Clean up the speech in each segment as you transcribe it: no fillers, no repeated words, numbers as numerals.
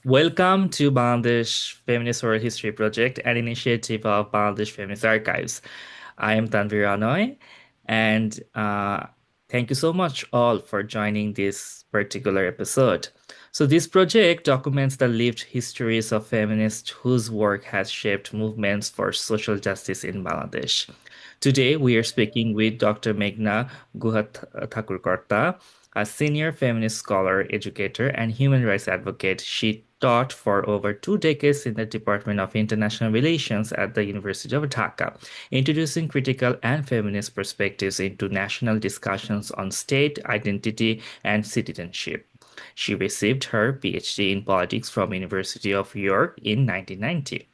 Welcome to Bangladesh Feminist Oral History Project, an initiative of Bangladesh Feminist Archives. I am Tanvir Anoy, and thank you so much all for joining this particular episode. So, this project documents the lived histories of feminists whose work has shaped movements for social justice in Bangladesh. Today, we are speaking with Dr. Meghna Guhathakurta, a senior feminist scholar, educator, and human rights advocate. She taught for over 2 decades in the Department of International Relations at the University of Dhaka, introducing critical and feminist perspectives into national discussions on state identity and citizenship. She received her PhD in politics from University of York in 1990.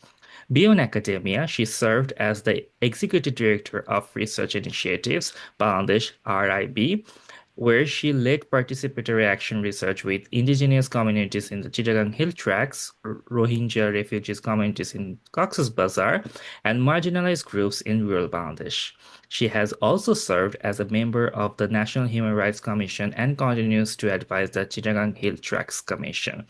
Beyond academia, she served as the Executive Director of Research Initiatives, Bangladesh RIB, where she led participatory action research with indigenous communities in the Chittagong Hill Tracts, Rohingya refugees communities in Cox's Bazar, and marginalized groups in rural Bangladesh. She has also served as a member of the National Human Rights Commission and continues to advise the Chittagong Hill Tracts Commission.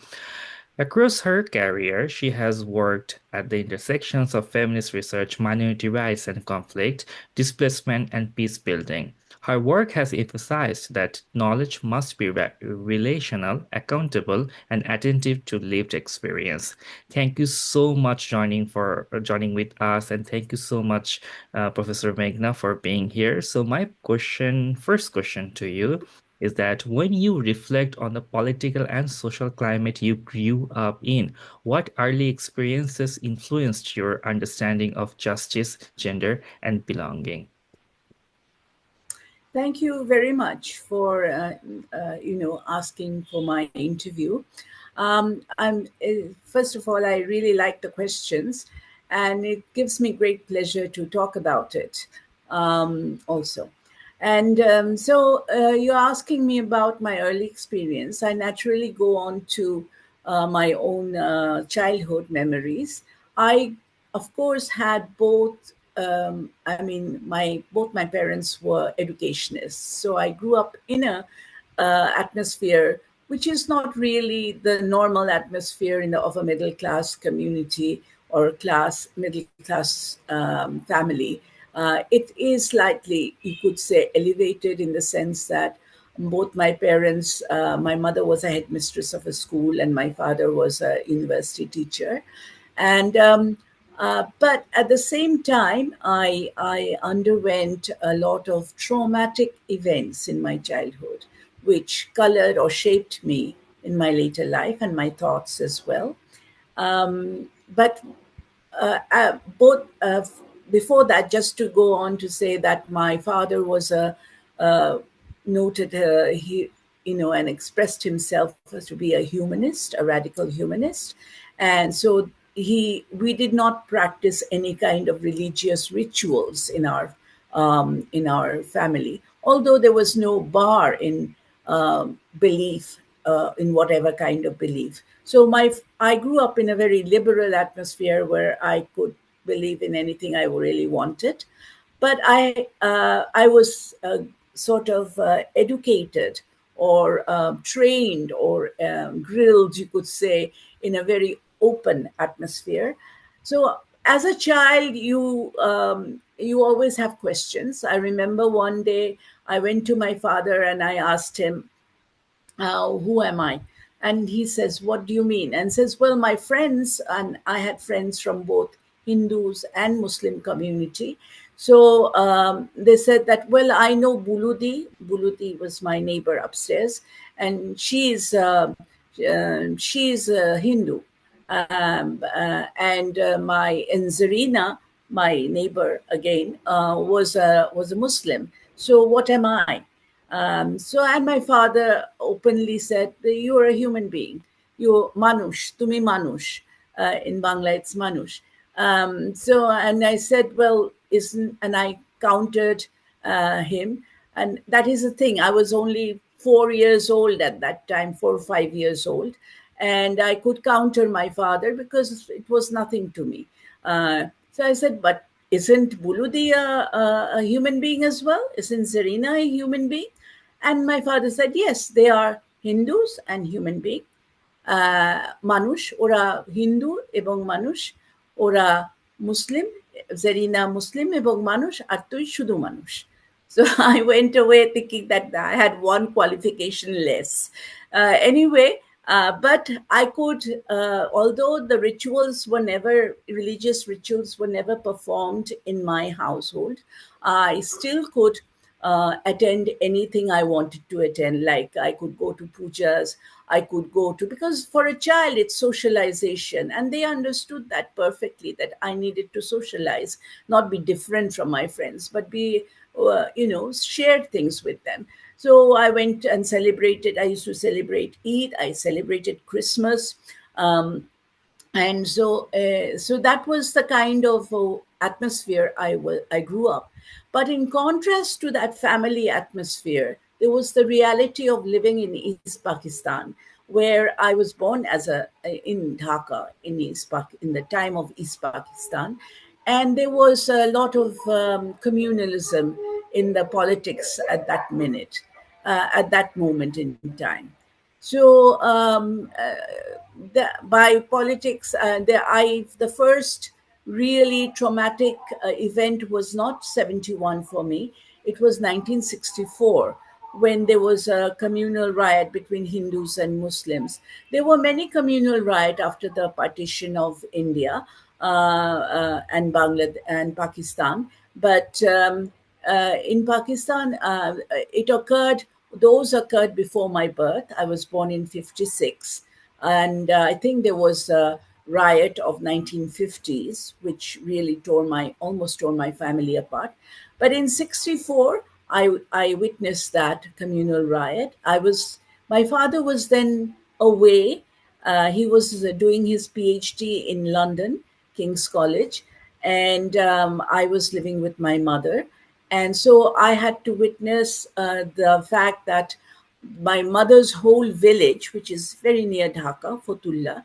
Across her career, she has worked at the intersections of feminist research, minority rights and conflict, displacement, and peace building. Her work has emphasized that knowledge must be relational, accountable, and attentive to lived experience. Thank you so much joining with us, and thank you so much, Professor Meghna, for being here. So my first question to you is that when you reflect on the political and social climate you grew up in, what early experiences influenced your understanding of justice, gender, and belonging? Thank you very much for asking for my interview. First of all, I really like the questions, and it gives me great pleasure to talk about it also. And you're asking me about my early experience. I naturally go on to my own childhood memories. I, of course, had both. Both my parents were educationists, so I grew up in a atmosphere which is not really the normal atmosphere of a middle class community or middle class family. It is slightly, you could say, elevated in the sense that both my parents, my mother was a headmistress of a school and my father was a university teacher. And but at the same time, I underwent a lot of traumatic events in my childhood, which colored or shaped me in my later life and my thoughts as well. But both before that, just to go on to say that my father was a noted and expressed himself to be a humanist, a radical humanist, and so we did not practice any kind of religious rituals in our family, although there was no bar in belief, in whatever kind of belief. So I grew up in a very liberal atmosphere where I could believe in anything I really wanted, but I was sort of educated or trained or grilled, you could say, in a very open atmosphere. So as a child, you always have questions. I remember one day I went to my father and I asked him, who am I? And he says, what do you mean? And says, well, my friends, and I had friends from both Hindus and Muslim community. So they said that, well, I know Buludi. Buludi was my neighbor upstairs, and she's a Hindu. And Zarina, my neighbor again, was a Muslim. So what am I? And my father openly said, "You are a human being. You manush, tumi manush." In Bangla, it's manush. And I said, "Well, isn't?" And I countered him, and that is the thing. I was only 4 years old at that time, 4 or 5 years old, and I could counter my father because it was nothing to me. So I said, "But isn't Buludi a human being as well? Isn't Zarina a human being?" And my father said, yes, they are Hindus and human beings. মানুষ, ওরা হিন্দু এবং মানুষ, ওরা মুসলিম, জেরিনা মুসলিম এবং মানুষ, আর তুই শুধু মানুষ. So I went away thinking that I had one qualification less. Anyway, but I could, although the rituals were never, religious rituals were never performed in my household, I still could attend anything I wanted to attend. Like I could go to pujas, I could go to, because for a child it's socialization, and they understood that perfectly, that I needed to socialize, not be different from my friends, but be, share things with them. So I went and celebrated. I used to celebrate Eid. I celebrated Christmas. And so that was the kind of atmosphere I grew up. But in contrast to that family atmosphere, there was the reality of living in East Pakistan, where I was born as a in Dhaka, in the time of East Pakistan, and there was a lot of communalism in the politics at that moment in time. So by politics, the first really traumatic event was not 71 for me. It was 1964, when there was a communal riot between Hindus and Muslims. There were many communal riots after the partition of India and Bangladesh and Pakistan, but in Pakistan, it occurred. Those occurred before my birth. I was born in '56, and I think there was a riot of 1950s, which really almost tore my family apart. But in '64, I witnessed that communal riot. My father was then away. He was doing his PhD in London, King's College, and I was living with my mother. And so I had to witness the fact that my mother's whole village, which is very near Dhaka, Fotullah,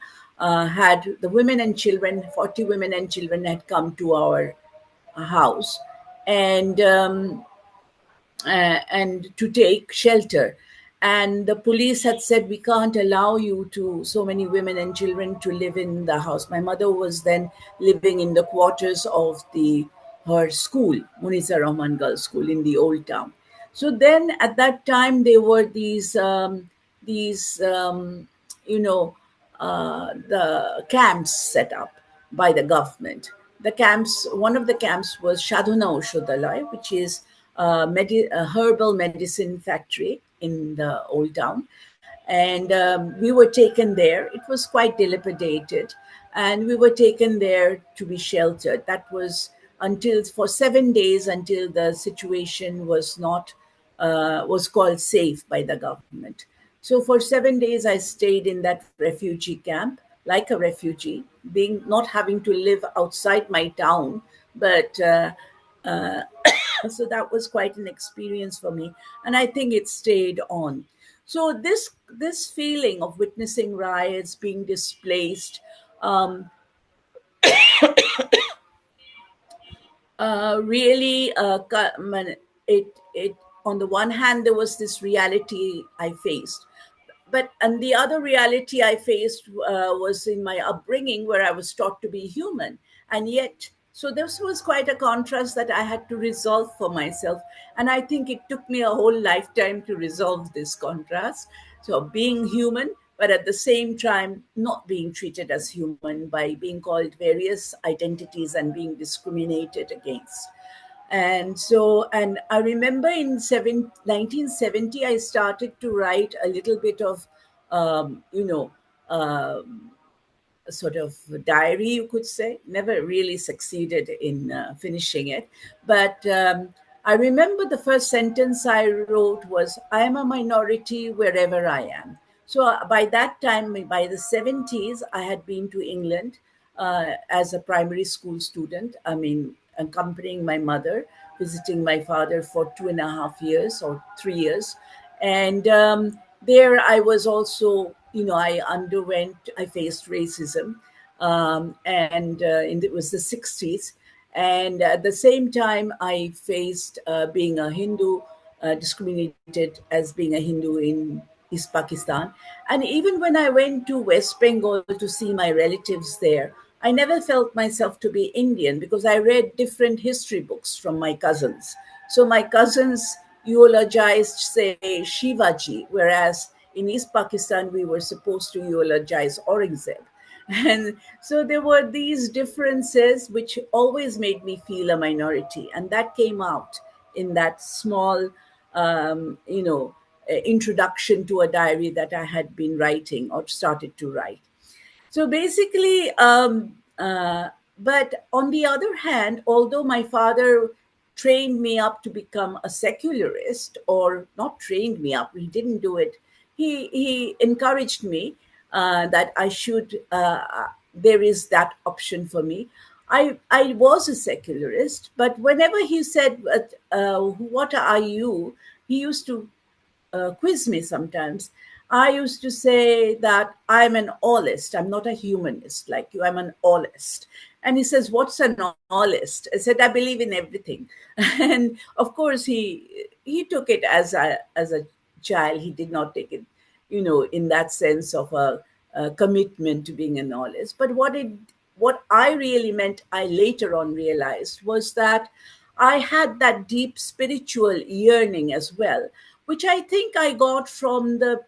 had the women and children, 40 women and children had come to our house, and and to take shelter. And the police had said, we can't allow you to, so many women and children, to live in the house. My mother was then living in the quarters of her school, Munisa Rahman Girls School in the old town. So then at that time, there were these the camps set up by the government. One of the camps was Shadhana Oshodhalay, which is a herbal medicine factory in the old town. And we were taken there. It was quite dilapidated. And we were taken there to be sheltered. That was for 7 days, until the situation was called safe by the government. So for 7 days, I stayed in that refugee camp like a refugee, being not having to live outside my town, but so that was quite an experience for me, and I think it stayed on. So this feeling of witnessing riots, being displaced, um, really it on the one hand, there was this reality I faced, and the other reality I faced was in my upbringing, where I was taught to be human. And yet, so this was quite a contrast that I had to resolve for myself. And I think it took me a whole lifetime to resolve this contrast. So being human, but at the same time, not being treated as human by being called various identities and being discriminated against. And I remember in 1970, I started to write a little bit of, um, you know, a sort of diary, you could say. Never really succeeded in finishing it. But I remember the first sentence I wrote was, I am a minority wherever I am. So by that time, by the '70s, I had been to England as a primary school student. I mean, accompanying my mother, visiting my father for 2.5 years or 3 years. And there I was also, I faced racism. And it was the '60s. And at the same time, I faced being a Hindu, discriminated as being a Hindu East Pakistan. And even when I went to West Bengal to see my relatives there, I never felt myself to be Indian because I read different history books from my cousins. So my cousins eulogized, say, Shivaji, whereas in East Pakistan we were supposed to eulogize Aurangzeb. And so there were these differences which always made me feel a minority. And that came out in that small, introduction to a diary that I had been writing or started to write. So basically, but on the other hand, although my father trained me up to become a secularist, or not trained me up, he didn't do it. He encouraged me that I should. There is that option for me. I was a secularist, but whenever he said, "What are you?" he used to quiz me sometimes. I used to say that I'm an allist. I'm not a humanist like you. I'm an allist. And he says, "What's an allist?" I said, "I believe in everything." And of course, he took it as a child. He did not take it, in that sense of a commitment to being an allist. But what I really meant, I later on realized, was that I had that deep spiritual yearning as well, which I think I got from the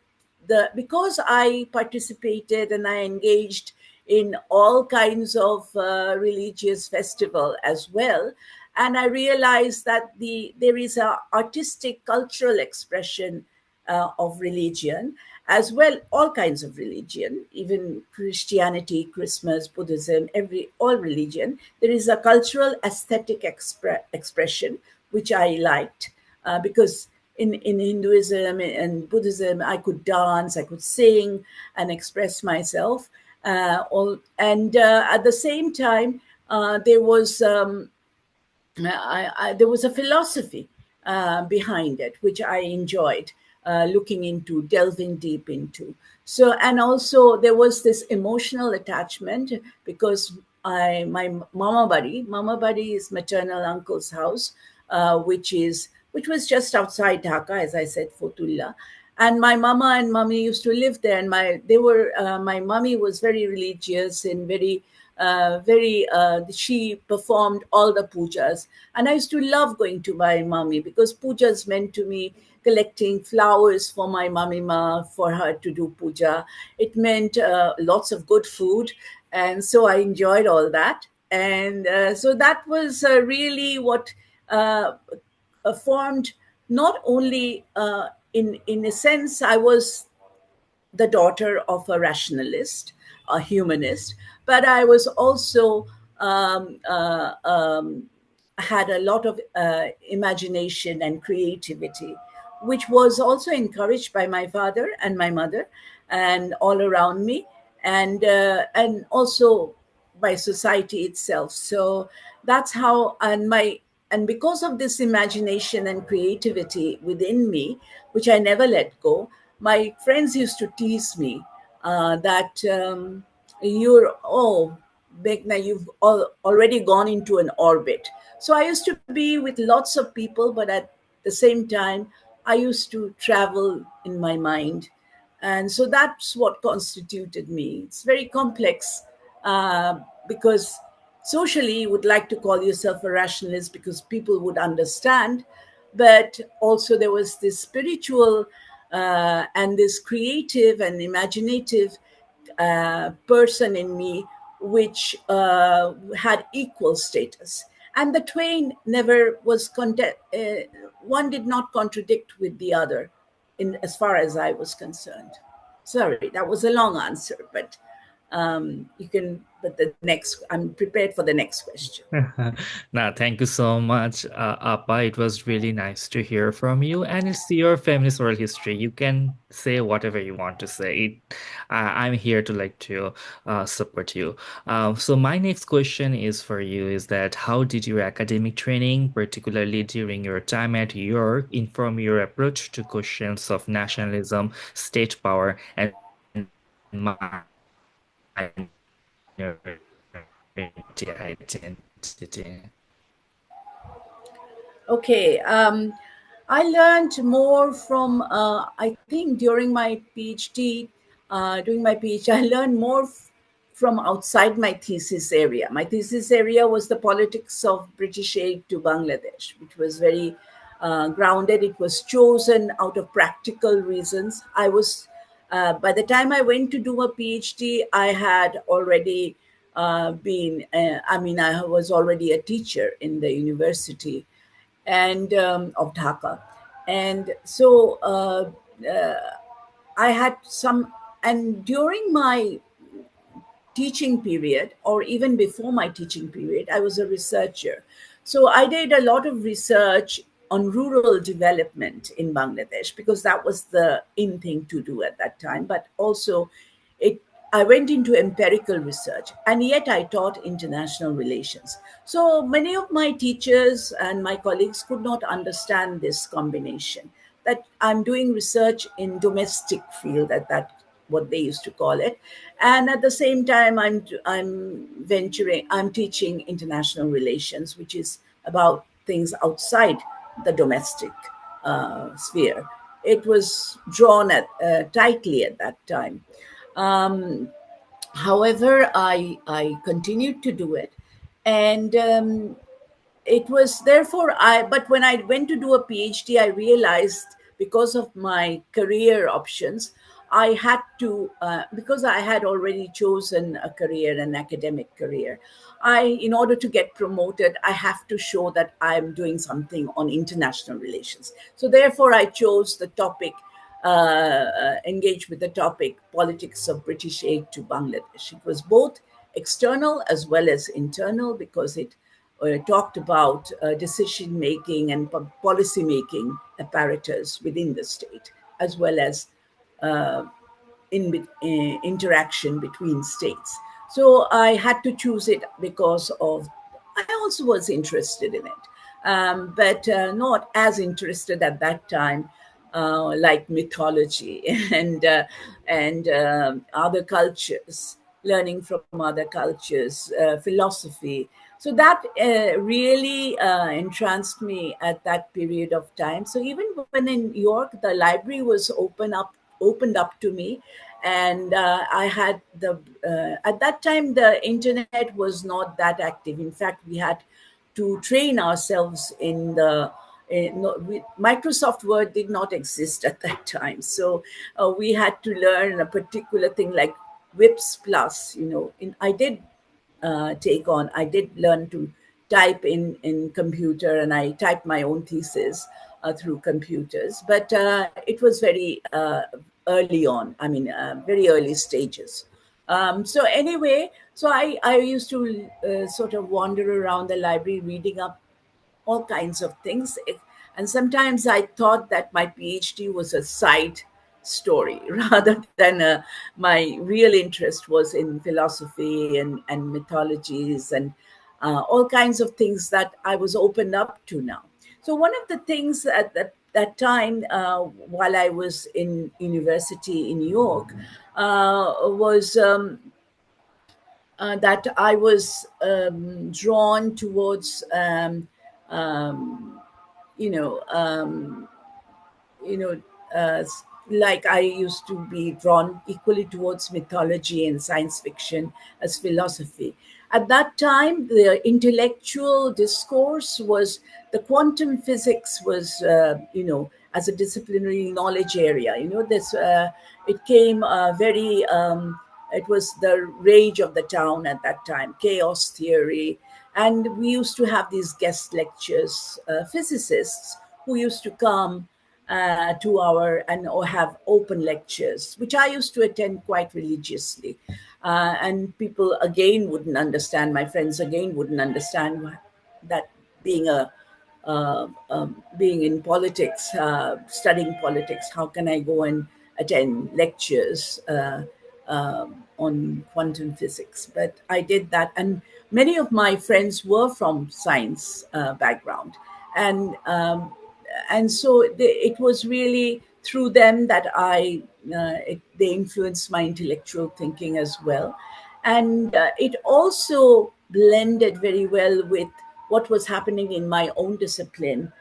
because I participated and I engaged in all kinds of religious festival as well, and I realized that there is a artistic cultural expression of religion as well, all kinds of religion, even Christianity, Christmas, Buddhism, all religion. There is a cultural aesthetic expression which I liked because in Hinduism and Buddhism, I could dance, I could sing, and express myself. And at the same time, there was a philosophy behind it, which I enjoyed looking into, delving deep into. So, and also there was this emotional attachment because my Mama Bari is maternal uncle's house, which was just outside Dhaka, as I said, Fotullah. And my mama and mummy used to live there, and my mummy was very religious and she performed all the pujas, and I used to love going to my mummy because pujas meant to me collecting flowers for my mummy ma for her to do puja. It meant lots of good food, and so I enjoyed all that. And so that was really what uh, formed, not only in a sense I was the daughter of a rationalist, a humanist, but I was also had a lot of imagination and creativity, which was also encouraged by my father and my mother and all around me, and also by society itself. So that's how, and because of this imagination and creativity within me, which I never let go, my friends used to tease me that you're, oh, Meghna, you've already gone into an orbit. So I used to be with lots of people, but at the same time, I used to travel in my mind. And so that's what constituted me. It's very complex because socially you would like to call yourself a rationalist because people would understand, but also there was this spiritual and this creative and imaginative person in me which had equal status, and the twain never was one did not contradict with the other in as far as I was concerned. Sorry, that was a long answer, but you can. But the next, I'm prepared for the next question. Nah, thank you so much, Appa. It was really nice to hear from you. And it's your feminist oral history. You can say whatever you want to say. I'm here to support you. So my next question is for you: is that how did your academic training, particularly during your time at York, inform your approach to questions of nationalism, state power, and minority identity? Okay. I learned more from, I think during my PhD, I learned more from outside my thesis area. My thesis area was the politics of British aid to Bangladesh, which was very grounded. It was chosen out of practical reasons. By the time I went to do a PhD, I had already I was already a teacher in the university and of Dhaka. And so I had some, and during my teaching period, or even before my teaching period, I was a researcher. So I did a lot of research on rural development in Bangladesh because that was the in thing to do at that time. But also, it I went into empirical research, and yet I taught international relations. So many of my teachers and my colleagues could not understand this combination, that I'm doing research in domestic field at that, what they used to call it, and at the same time I'm teaching international relations, which is about things outside the domestic sphere. It was drawn tightly at that time. um, However, I continued to do it, and it was therefore I but when I went to do a PhD, I realized, because of my career options, I had to, because I had already chosen a career, an academic career, I in order to get promoted, I have to show that I'm doing something on international relations. So therefore I chose the topic, engaged with the topic politics of British aid to Bangladesh. It was both external as well as internal, because it talked about decision making and policy making apparatus within the state, as well as uh, interaction between states. So I had to choose it because of, I also was interested in it, but not as interested at that time, like mythology and other cultures, learning from other cultures, philosophy. So that really entranced me at that period of time. So even when in New York, the library was opened up to me, and I had the at that time the internet was not that active. In fact, we had to train ourselves in the Microsoft Word did not exist at that time, so we had to learn a particular thing like Whips Plus. I did learn to type in computer, and I typed my own thesis through computers. But it was very early on. I mean, very early stages. So anyway, so I used to sort of wander around the library reading up all kinds of things. And sometimes I thought that my PhD was a side story rather than my real interest was in philosophy and mythologies and all kinds of things that I was opened up to now. So one of the things at that time, while I was in university in New York, was that I was drawn towards, um, you know, um, you know, like I used to be drawn equally towards mythology and science fiction as philosophy. At that time, the intellectual discourse was, the quantum physics was, as a disciplinary knowledge area. It came very. It was the rage of the town at that time, chaos theory, and we used to have these guest lectures, physicists who used to come to our and or have open lectures, which I used to attend quite religiously. And people again wouldn't understand. My friends again wouldn't understand that being a being in politics, studying politics, how can I go and attend lectures on quantum physics? But I did that, and many of my friends were from science background, and so it was really through them that they influenced my intellectual thinking as well, and it also blended very well with what was happening in my own discipline,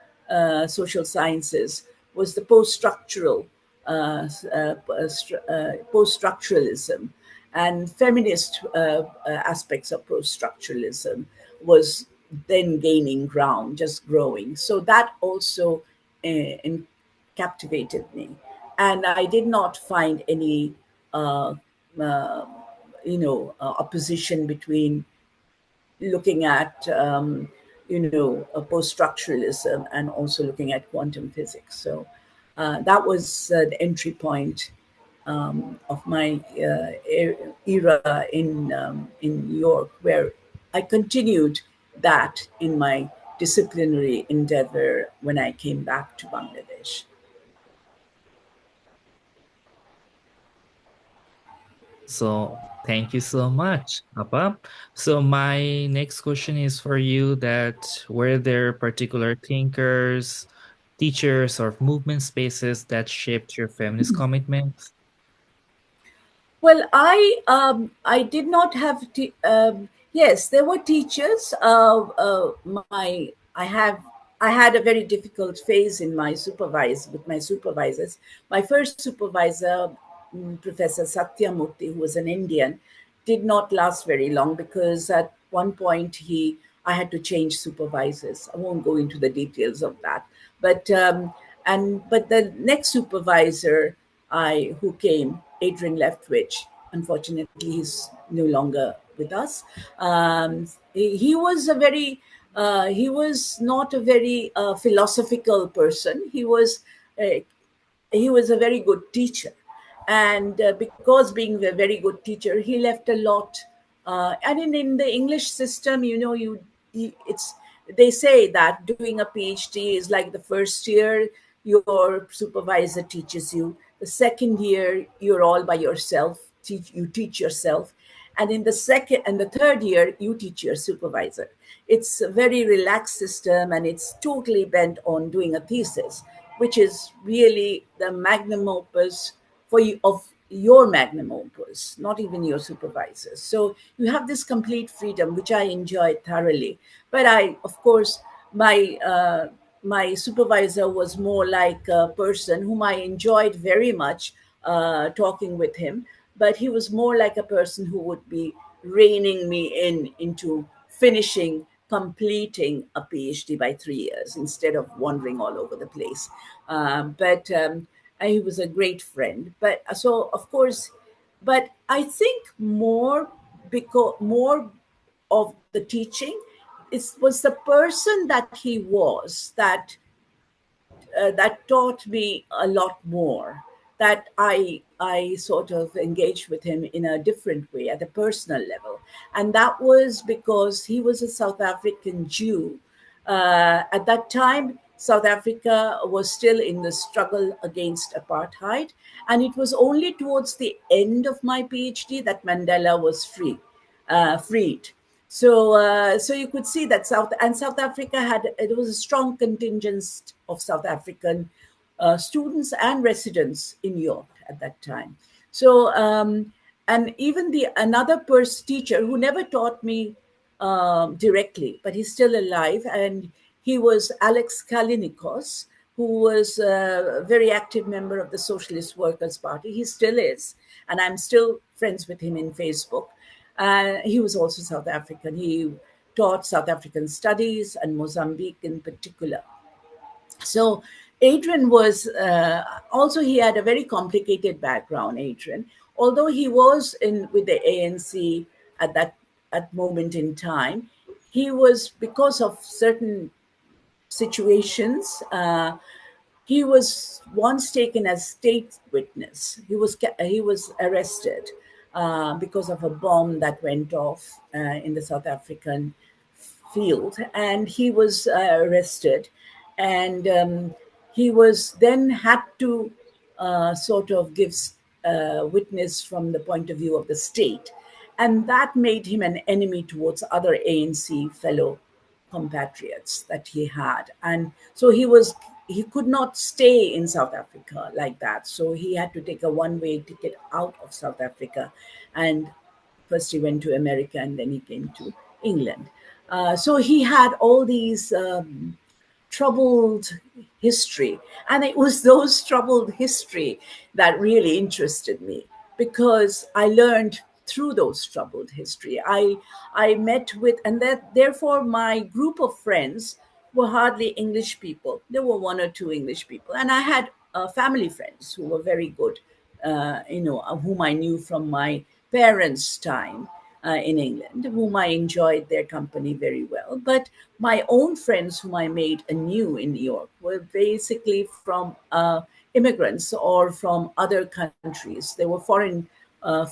social sciences was the post-structural, post-structuralism, and feminist aspects of post-structuralism was then gaining ground, just growing. So that also captivated me, and I did not find any, uh, uh, opposition between looking at post-structuralism and also looking at quantum physics. So that was the entry point of my era in New York, where I continued that in my disciplinary endeavor when I came back to Bangladesh. So thank you so much, Apa. So my next question is for you that were there particular thinkers, teachers, or movement spaces that shaped your feminist commitment? Well, I did not have yes, there were teachers. My I had a very difficult phase in my supervise with my supervisors. My first supervisor, Professor Satyamurthy, who was an Indian, did not last very long because at one point I had to change supervisors. I won't go into the details of that, but but the next supervisor I who came, Adrian Leftwich, unfortunately he's no longer with us. He was a very he was not a very philosophical person. Uh, he was a very good teacher, and because being a very good teacher, he left a lot. And in the English system, it's they say that doing a PhD is like the first year your supervisor teaches you, the second year you're all by yourself, you teach yourself, and in the second and the third year you teach your supervisor. It's a very relaxed system, and it's totally bent on doing a thesis, which is really the magnum opus for you of your magnum opus, not even your supervisors. So you have this complete freedom, which I enjoyed thoroughly. But of course, my supervisor was more like a person whom I enjoyed very much talking with him, but he was more like a person who would be reining me into finishing, completing a PhD by 3 years instead of wandering all over the place. But and he was a great friend. But so of course, but I think more of the teaching was the person that he was that taught me a lot more. That I sort of engaged with him in a different way at a personal level, and that was because he was a South African Jew. At that time, South Africa was still in the struggle against apartheid, and it was only towards the end of my PhD that Mandela was freed. So you could see that South Africa had it was a strong contingent of South African students and residents in York at that time. So and even the another teacher who never taught me directly, but he's still alive, and he was Alex Kalinikos, who was a very active member of the Socialist Workers' Party. He still is, and I'm still friends with him in Facebook. He was also South African. He taught South African studies and Mozambique in particular. So Adrian was also he had a very complicated background. Adrian, although he was in with the ANC at that moment in time, he was because of certain situations. He was once taken as state witness. He was arrested because of a bomb that went off in the South African field, and he was arrested, and he was then had to sort of give witness from the point of view of the state, and that made him an enemy towards other ANC fellow compatriots that he had. And so he could not stay in South Africa like that, so he had to take a one-way ticket out of South Africa. And first he went to America, and then he came to England. So he had all these troubled history. And it was those troubled history that really interested me, because I learned through those troubled history. I met with, and that therefore my group of friends were hardly English people. There were one or two English people, and I had family friends who were very good, whom I knew from my parents' time in England, whom I enjoyed their company very well. But my own friends, whom I made anew in New York, were basically from immigrants or from other countries. They were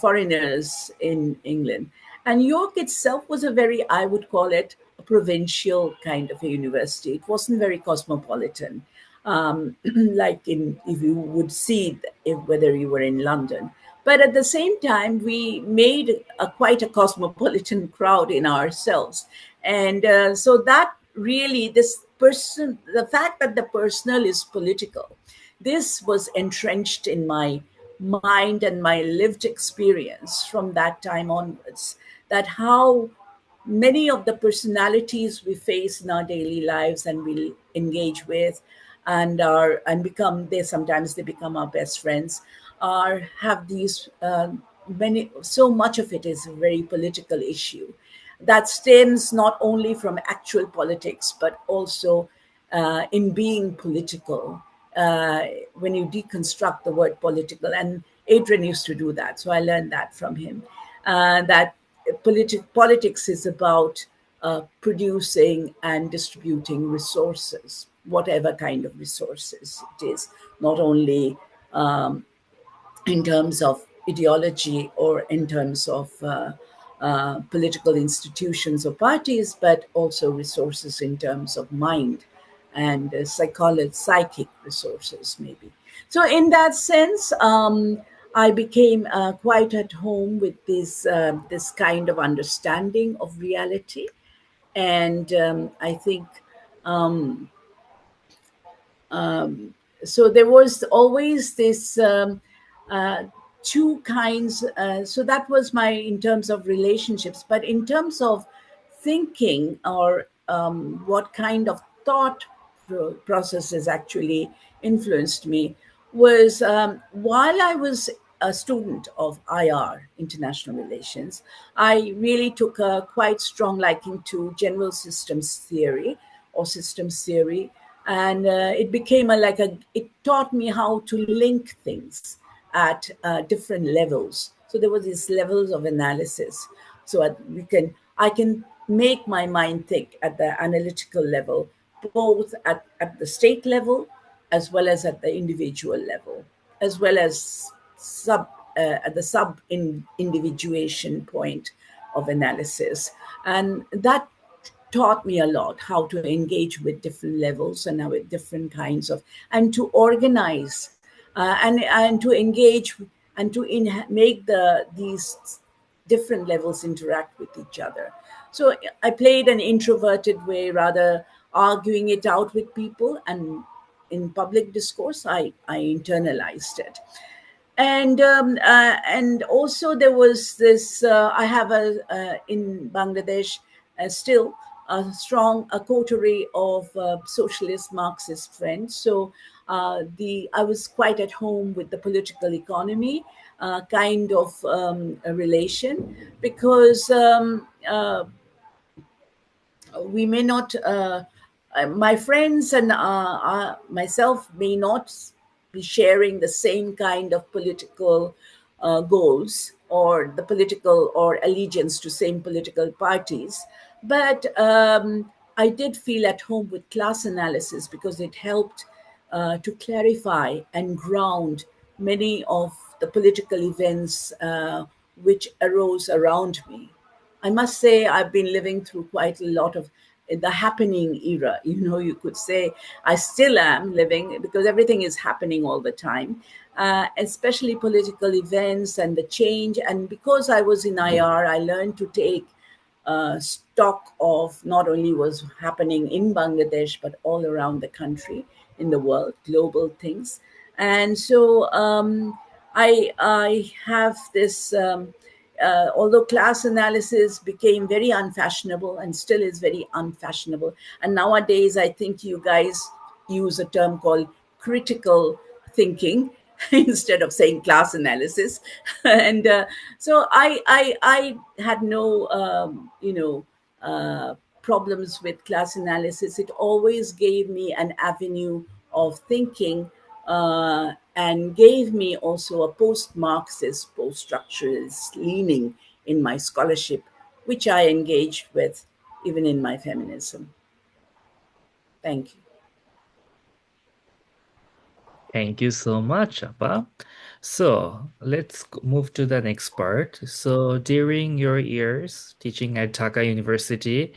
foreigners in England. And York itself was a very, I would call it, a provincial kind of a university. It wasn't very cosmopolitan, like in if you would see if, whether you were in London. But at the same time, we made quite a cosmopolitan crowd in ourselves. And so that really, the fact that the personal is political, this was entrenched in my mind and my lived experience from that time onwards, that how many of the personalities we face in our daily lives and we engage with and become, they become our best friends, are have these many, so much of it is a very political issue that stems not only from actual politics but also in being political, when you deconstruct the word political. And Adrian used to do that, so I learned that from him, that politics is about producing and distributing resources, whatever kind of resources it is, not only in terms of ideology or in terms of political institutions or parties, but also resources in terms of mind and psychic resources, maybe. So, in that sense, I became quite at home with this kind of understanding of reality, and I think so there was always this uh, two kinds, so that was my, in terms of relationships. But in terms of thinking, or what kind of thought processes actually influenced me, was while I was a student of IR, international relations, I really took a quite strong liking to general systems theory or systems theory. And it became it taught me how to link things at different levels. So there were these levels of analysis. So I can make my mind think at the analytical level, both at the state level as well as at the individual level, as well as at the individuation point of analysis. And that taught me a lot how to engage with different levels and with different kinds of, and to organize and to engage and to make these different levels interact with each other. So I played an introverted way, rather arguing it out with people, and in public discourse, I internalized it. And also there was this. I have in Bangladesh still a strong a coterie of socialist Marxist friends. So the I was quite at home with the political economy kind of a relation, because we may not, my friends and myself may not be sharing the same kind of political goals, or the political or allegiance to same political parties. But I did feel at home with class analysis, because it helped to clarify and ground many of the political events which arose around me. I must say I've been living through quite a lot of the happening era. You could say I still am living, because everything is happening all the time, especially political events and the change. And because I was in IR, I learned to take stock of not only was happening in Bangladesh, but all around the country, in the world, global things. And so I have this. although class analysis became very unfashionable and still is very unfashionable. And nowadays, I think you guys use a term called critical thinking instead of saying class analysis. And so I had no, problems with class analysis. It always gave me an avenue of thinking, and gave me also a post Marxist, post structuralist leaning in my scholarship, which I engaged with even in my feminism. Thank you. Thank you so much, Appa. So let's move to the next part. So during your years teaching at Dhaka University,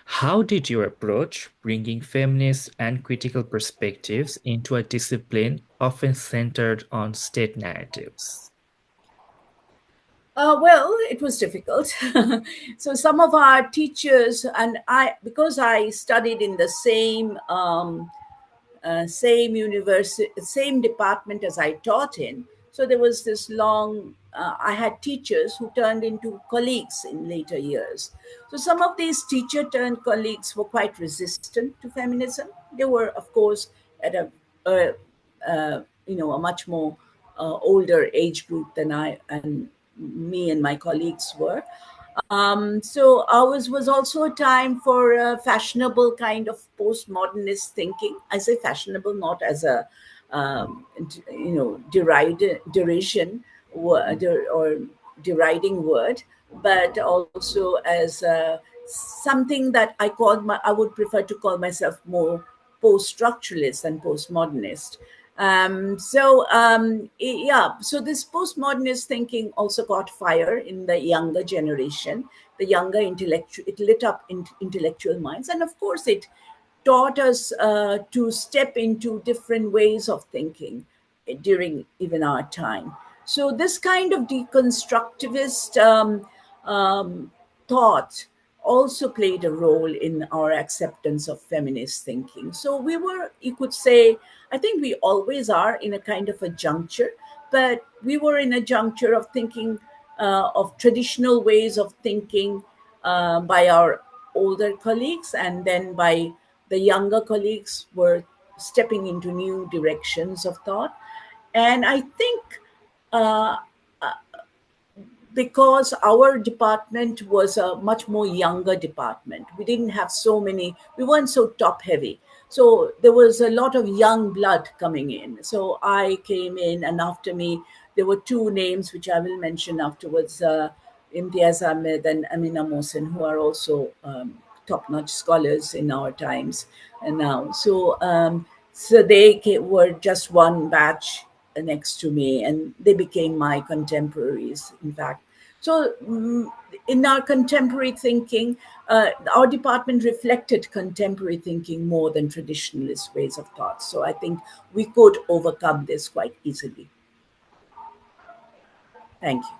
how did you approach bringing feminist and critical perspectives into a discipline often centered on state narratives? Well, it was difficult. So some of our teachers and I, because I studied in the same university, same department as I taught in. So there was this long, I had teachers who turned into colleagues in later years. So some of these teacher turned colleagues were quite resistant to feminism. They were, of course, at a much more older age group than I and me and my colleagues were. So ours was also a time for a fashionable kind of postmodernist thinking. I say fashionable not as a derision or deriding word, but also as something that I would prefer to call myself more post-structuralist and postmodernist. Yeah, so this postmodernist thinking also caught fire in the younger generation, the younger intellectual. It lit up intellectual minds, and of course, it taught us to step into different ways of thinking during even our time. So this kind of deconstructivist thought also played a role in our acceptance of feminist thinking. So we were, you could say, I think we always are in a kind of a juncture, but we were in a juncture of thinking of traditional ways of thinking by our older colleagues, and then by the younger colleagues were stepping into new directions of thought. And I think uh, because our department was a much more younger department. We didn't have so many, we weren't so top heavy. So there was a lot of young blood coming in. So I came in, and after me, there were two names which I will mention afterwards, Imtiaz Ahmed and Amina Mohsen, who are also top notch scholars in our times and now. So were just one batch next to me, and they became my contemporaries, in fact. So, in our contemporary thinking, our department reflected contemporary thinking more than traditionalist ways of thought. So, I think we could overcome this quite easily. Thank you.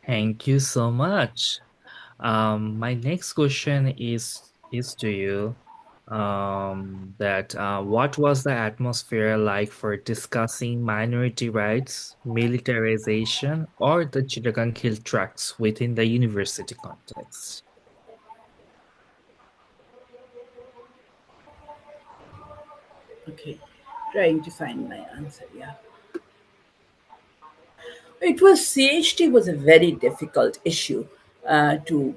Thank you so much. My next question is to you. That what was the atmosphere like for discussing minority rights, militarization, or the Chittagong Hill Tracts within the university context? Okay. Trying to find my answer. Yeah. It was CHT was a very difficult issue to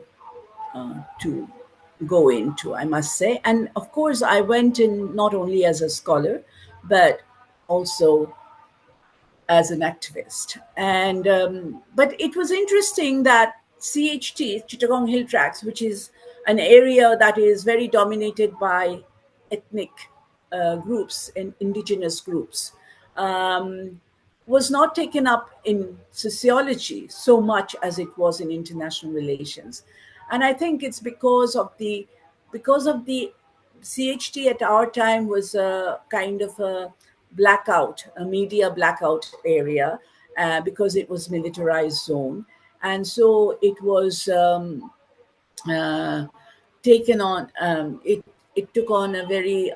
go into, I must say. And of course, I went in not only as a scholar, but also as an activist. And but it was interesting that CHT, Chittagong Hill Tracts, which is an area that is very dominated by ethnic groups and indigenous groups, um, was not taken up in sociology so much as it was in international relations. And I think it's because of the CHT at our time was a kind of a blackout, a media blackout area, because it was militarized zone, and so it was uh, taken on. It took on a very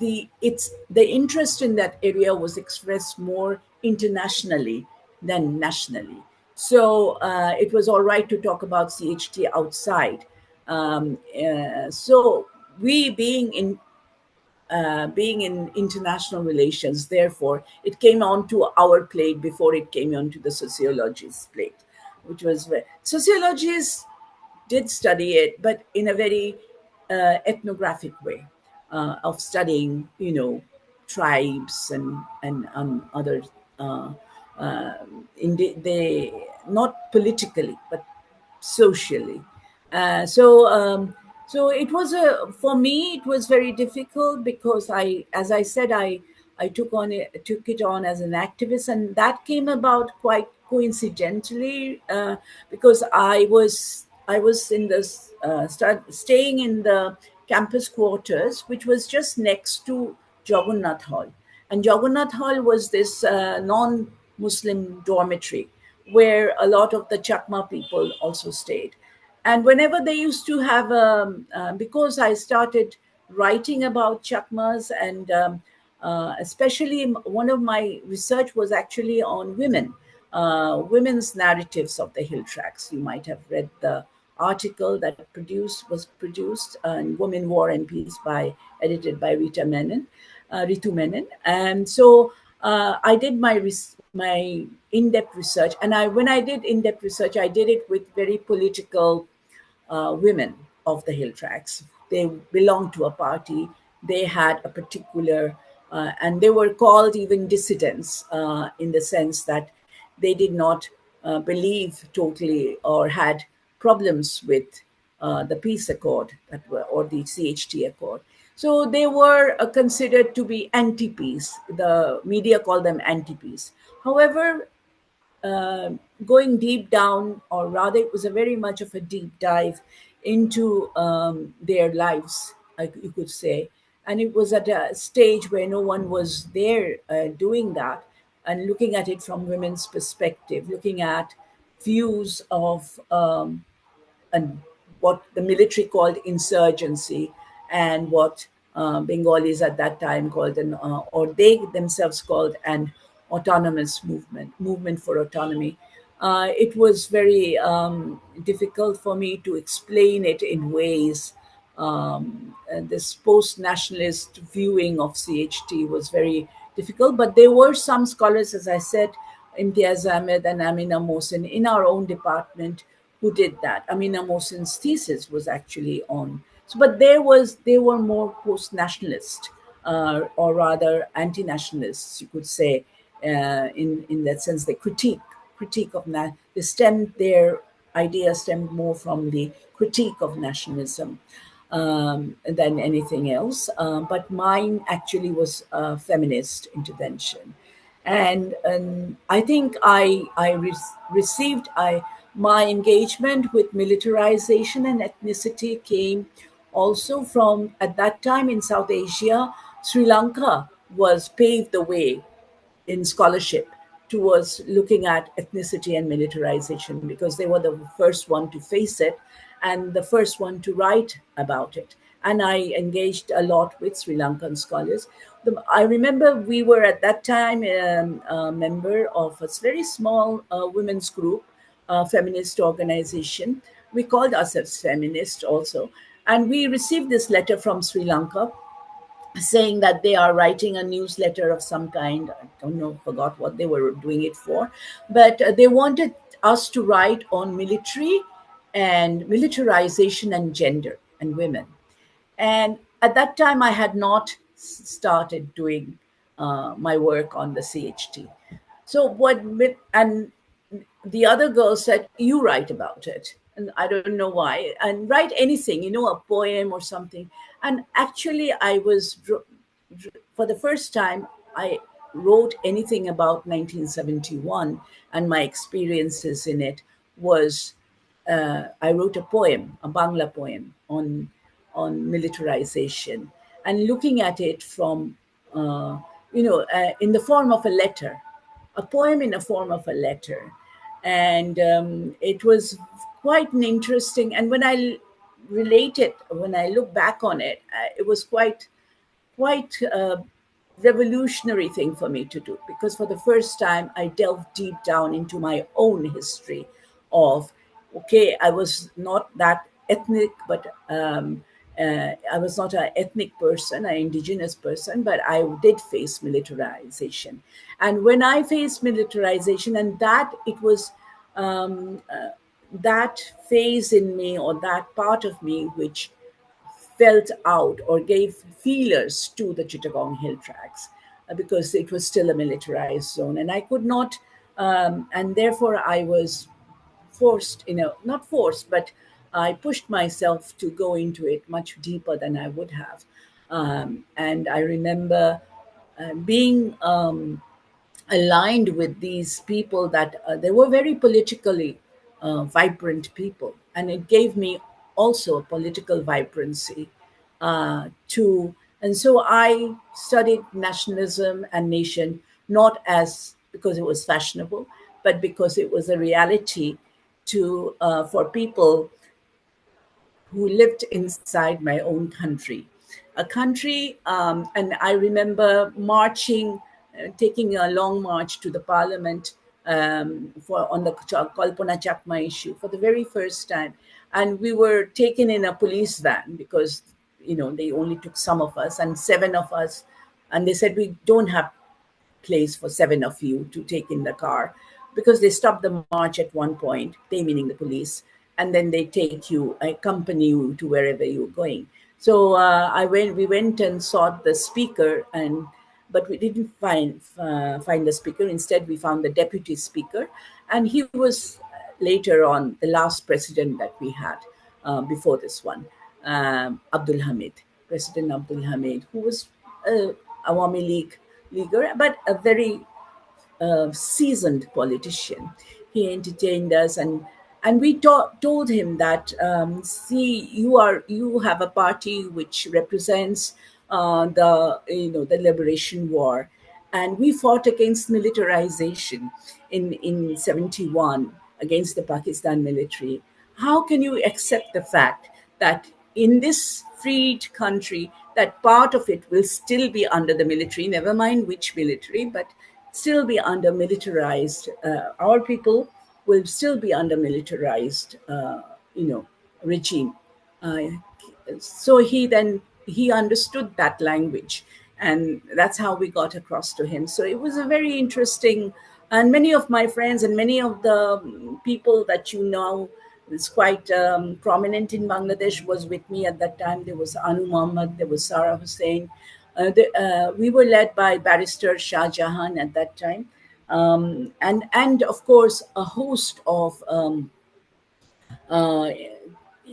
the interest in that area was expressed more internationally than nationally. So it was all right to talk about CHT outside. So we being in international relations, therefore, it came onto our plate before it came onto the sociology's plate, which was where sociologists did study it, but in a very ethnographic way of studying, tribes and other. Uh, they not politically, but socially. So it was a for me it was very difficult because as I said, I took it on as an activist, and that came about quite coincidentally because I was in this staying in the campus quarters, which was just next to Jagannath Hall. And Jagannath Hall was this non-Muslim dormitory where a lot of the Chakma people also stayed. And whenever they used to have, because I started writing about Chakmas, and especially one of my research was actually on women, women's narratives of the hill tracts. You might have read the article that was produced in Women, War and Peace edited by Ritu Menon. And so I did my in-depth research, and when I did in-depth research, I did it with very political women of the hill tracts. They belonged to a party. They had a particular, and they were called even dissidents in the sense that they did not believe totally or had problems with the peace accord or the CHT accord. So they were considered to be anti-peace. The media called them anti-peace. However, uh, going deep down, or rather, it was a very much of a deep dive into their lives, you could say. And it was at a stage where no one was there doing that and looking at it from women's perspective, looking at views of and what the military called insurgency, and what Bengalis at that time called or they themselves called an autonomous movement for autonomy. It was very difficult for me to explain it in ways. And this post-nationalist viewing of CHT was very difficult, but there were some scholars, as I said, Imtiaz Ahmed and Amina Mohsen in our own department who did that. Amina Mohsen's thesis was actually on. So, but they were more post-nationalist, or rather anti-nationalists, you could say, in that sense. They critique of they stemmed their ideas stemmed more from the critique of nationalism than anything else. But mine actually was a feminist intervention. And I think received my engagement with militarization and ethnicity came also from, at that time in South Asia, Sri Lanka was paved the way in scholarship towards looking at ethnicity and militarization, because they were the first one to face it and the first one to write about it. And I engaged a lot with Sri Lankan scholars. I remember we were at that time a member of a very small women's group, feminist organization. We called ourselves feminist also. And we received this letter from Sri Lanka saying that they are writing a newsletter of some kind. I don't know, forgot what they were doing it for, but they wanted us to write on military and militarization and gender and women. And at that time, I had not started doing my work on the CHT. So and the other girl said, "You write about it." And I don't know why. And write anything, a poem or something. And actually, for the first time, I wrote anything about 1971, and my experiences in it was I wrote a poem, a Bangla poem on militarization, and looking at it from in the form of a letter, a poem in the form of a letter. And it was quite an interesting. And when I related, when I look back on it, it was quite a revolutionary thing for me to do, because for the first time I delved deep down into my own history of, okay, I was not that ethnic, but I was not an ethnic person, an indigenous person, but I did face militarization. And when I faced militarization, and that it was um, uh, that phase in me, or that part of me which felt out or gave feelers to the Chittagong Hill Tracts, because it was still a militarized zone. And I could not, and therefore I was forced, not forced, but I pushed myself to go into it much deeper than I would have. And I remember being aligned with these people, that they were very politically vibrant people, and it gave me also a political vibrancy to. And so I studied nationalism and nation, not as because it was fashionable, but because it was a reality to for people who lived inside my own country. A country, and I remember marching, taking a long march to the parliament for on the Kalpana Chakma issue for the very first time. And we were taken in a police van because, they only took some of us, and seven of us, and they said, we don't have place for seven of you to take in the car, because they stop the march at one point, they meaning the police, and then they take you, accompany you to wherever you're going. So we went and sought the speaker, and but we didn't find the speaker. Instead, we found the deputy speaker, and he was later on the last president that we had before this one, Abdul Hamid, President Abdul Hamid, who was a Awami League leaguer, but a very seasoned politician. He entertained us, and we told him that, see, you have a party which represents the liberation war, and we fought against militarization in 71 against the Pakistan military. How can you accept the fact that in this freed country, that part of it will still be under the military, never mind which military, but still be under militarized, our people will still be under militarized, regime. uh, so he understood that language, and that's how we got across to him. So it was a very interesting, and many of my friends and many of the people that is quite prominent in Bangladesh was with me at that time. There was Anu Muhammad, there was Sarah Hussein. We were led by barrister Shah Jahan at that time, and of course a host of uh,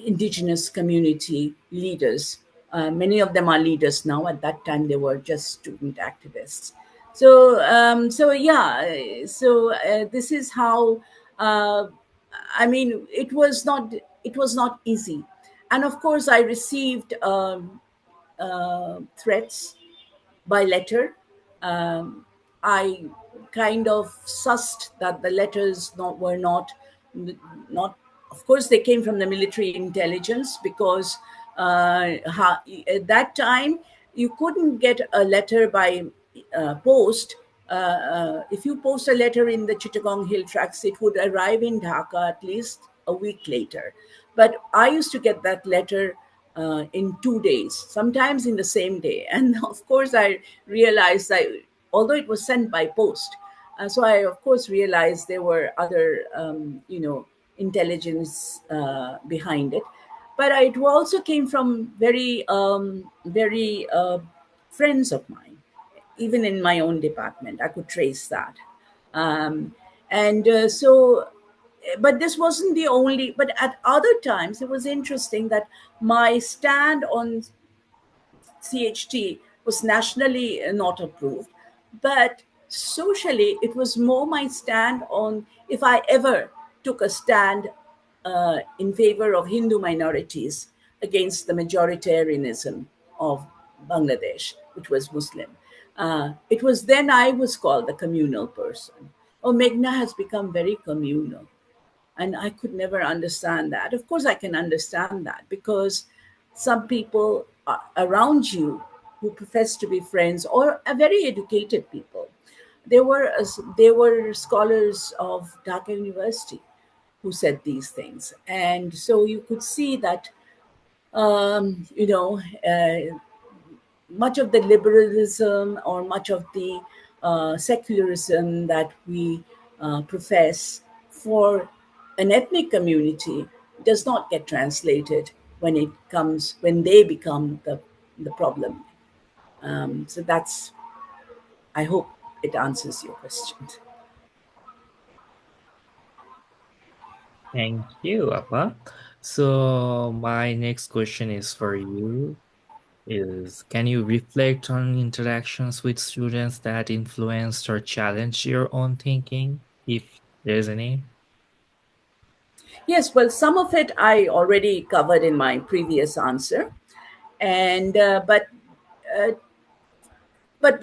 indigenous community leaders. Many of them are leaders now. At that time, they were just student activists. So yeah. So this is how. Uh, I mean, it was not easy, and of course, I received threats by letter. Um, I kind of sussed that the letters were not. Of course, they came from the military intelligence, because at that time you couldn't get a letter by post. If you post a letter in the Chittagong Hill Tracts, it would arrive in Dhaka at least a week later. But I used to get that letter in 2 days, sometimes in the same day. And of course, I realized that although it was sent by post, so I of course realized there were other, intelligence behind it. But it also came from very friends of mine, even in my own department. I could trace that. Um, and so, but this wasn't the only, but at other times, it was interesting that my stand on CHT was nationally not approved, but socially, it was more my stand on if I ever took a stand in favor of Hindu minorities against the majoritarianism of Bangladesh, which was Muslim. It was then I was called the communal person. Oh, Meghna has become very communal. And I could never understand that. Of course, I can understand that because some people around you who profess to be friends or are very educated people, they were scholars of Dhaka University who said these things, and so you could see that um, you know much of the liberalism or much of the secularism that we profess for an ethnic community does not get translated when they become the problem. So that's, I hope it answers your question. Thank you, Abba. So my next question is for you is can you reflect on interactions with students that influenced or challenged your own thinking, if there's any? Yes, well, some of it I already covered in my previous answer, and uh, but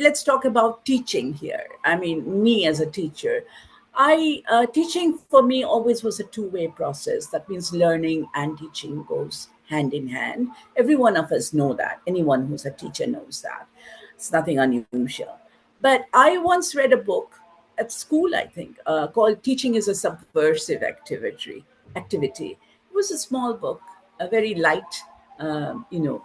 let's talk about teaching here. I mean, me as a teacher, I teaching for me always was a two-way process. That means learning and teaching goes hand in hand. Every one of us know that. Anyone who's a teacher knows that. It's nothing unusual. But I once read a book at school, I think, called "Teaching is a Subversive Activity." Activity. It was a small book, a very light,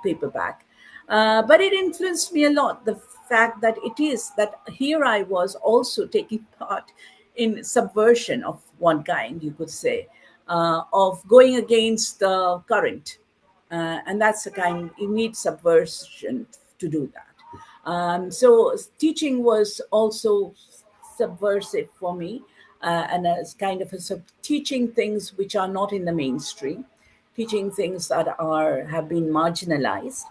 paperback, but it influenced me a lot. The fact that it is that here I was also taking part in subversion of one kind, you could say, of going against the current. And that's the kind, you need subversion to do that. So teaching was also subversive for me, and as kind of a teaching things which are not in the mainstream, teaching things that are have been marginalized,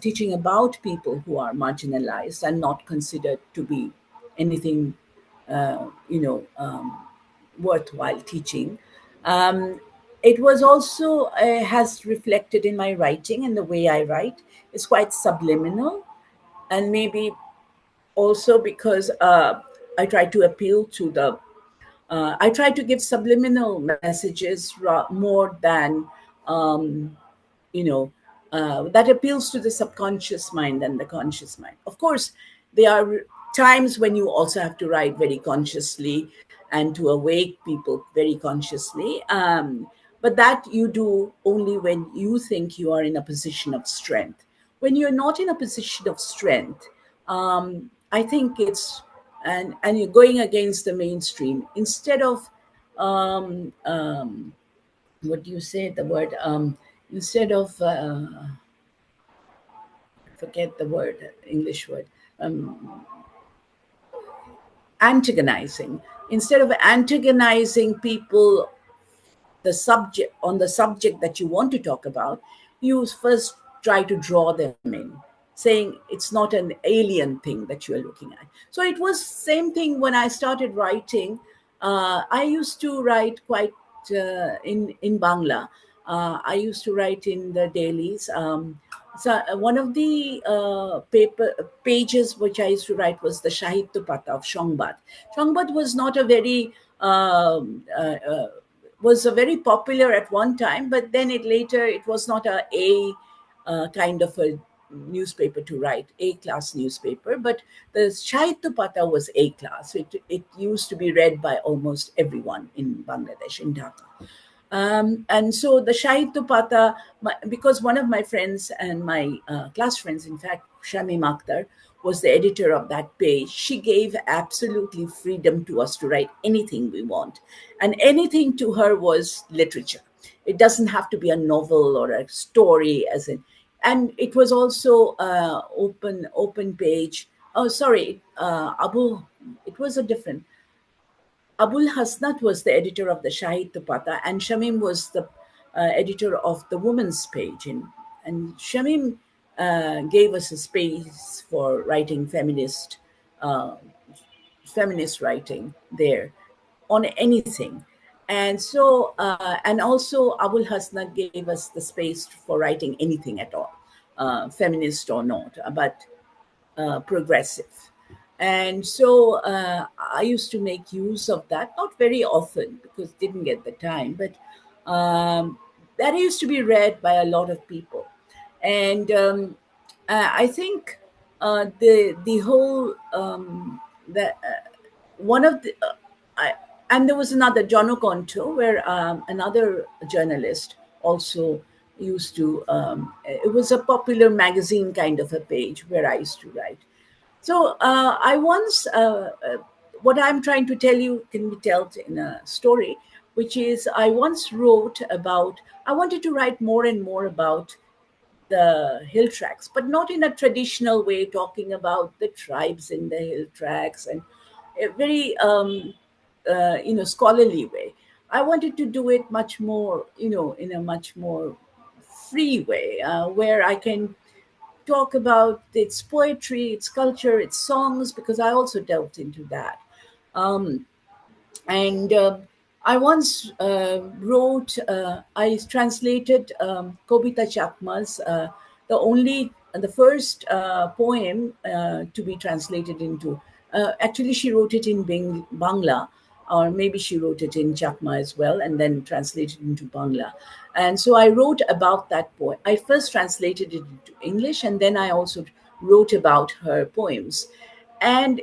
teaching about people who are marginalized and not considered to be anything, uh, you know, um, worthwhile teaching. Um, it was also has reflected in my writing and the way I write. It's quite subliminal, and maybe also because I try to appeal to the I try to give subliminal messages more than um, you know, that appeals to the subconscious mind and the conscious mind. Of course, there are times when you also have to write very consciously and to awake people very consciously. But that you do only when you think you are in a position of strength. When you're not in a position of strength, I think and you're going against the mainstream instead of what do you say the word instead of forget the word English word, um, antagonizing, instead of antagonizing people the subject that you want to talk about, you first try to draw them in, saying it's not an alien thing that you are looking at. So it was same thing when I started writing. I used to write quite in Bangla. I used to write in the dailies. One of the paper pages which I used to write was the Shahitya Pata of Shongbad. Shongbad was not a very was a very popular at one time, but then it was not a kind of a newspaper to write, A class newspaper, but the Shahitya Pata was A class. It used to be read by almost everyone in Bangladesh, in Dhaka. And so the Shahitya Pata, because one of my friends and my class friends, in fact, Shamim Akhtar, was the editor of that page. She gave absolutely freedom to us to write anything we want. And anything to her was literature. It doesn't have to be a novel or a story, as in, and it was also open page. Oh, sorry, it was a different. Abul Hasnat was the editor of the Shahid Pata, and Shamim was the editor of the Women's Page. And Shamim gave us a space for writing uh, feminist writing there on anything. And so, and also Abul Hasnat gave us the space for writing anything at all, feminist or not, but progressive. And so I used to make use of that, not very often because didn't get the time, but that used to be read by a lot of people. And I think the whole that one of the I, and there was another John Oconto, where another journalist also used to. It was a popular magazine kind of a page where I used to write. So I once, what I'm trying to tell you can be told in a story, which is I once wrote about. I wanted to write more and more about the hill tracts, but not in a traditional way, talking about the tribes in the hill tracts and a very scholarly way. I wanted to do it much more, in a much more free way, where I can talk about its poetry, its culture, its songs, because I also delved into that. Um, and I once I translated Kobita Chakma's, the first poem to be translated into. Actually, she wrote it in Bangla, or maybe she wrote it in Chakma as well, and then translated into Bangla. And so I wrote about that poem. I first translated it into English, and then I also wrote about her poems. And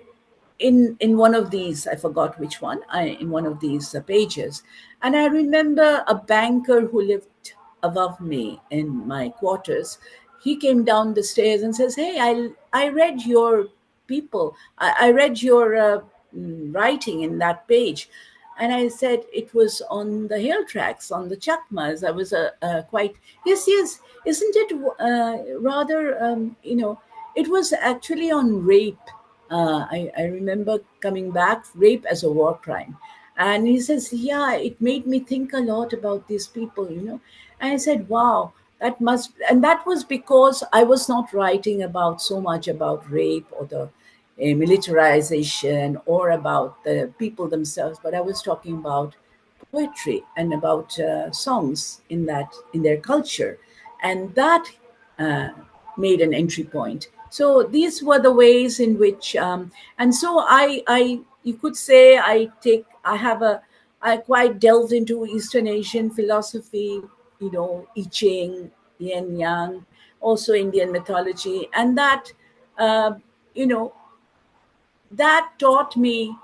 in one of these, I forgot which one, in one of these pages, and I remember a banker who lived above me in my quarters. He came down the stairs and says, "Hey, I read your I read your writing in that page." And I said it was on the hill tracks, on the Chakmas. I was quite, yes, yes, isn't it rather, it was actually on rape. I remember coming back, rape as a war crime. And he says, "Yeah, it made me think a lot about these people." And I said, "Wow, and that was because I was not writing about so much about rape or the militarization or about the people themselves, but I was talking about poetry and about songs in their culture, and that uh, made an entry point. So these were the ways in which, and so I, you could say I quite delved into Eastern Asian philosophy, I Ching, Yin Yang, also Indian mythology, and uh, you know, that taught me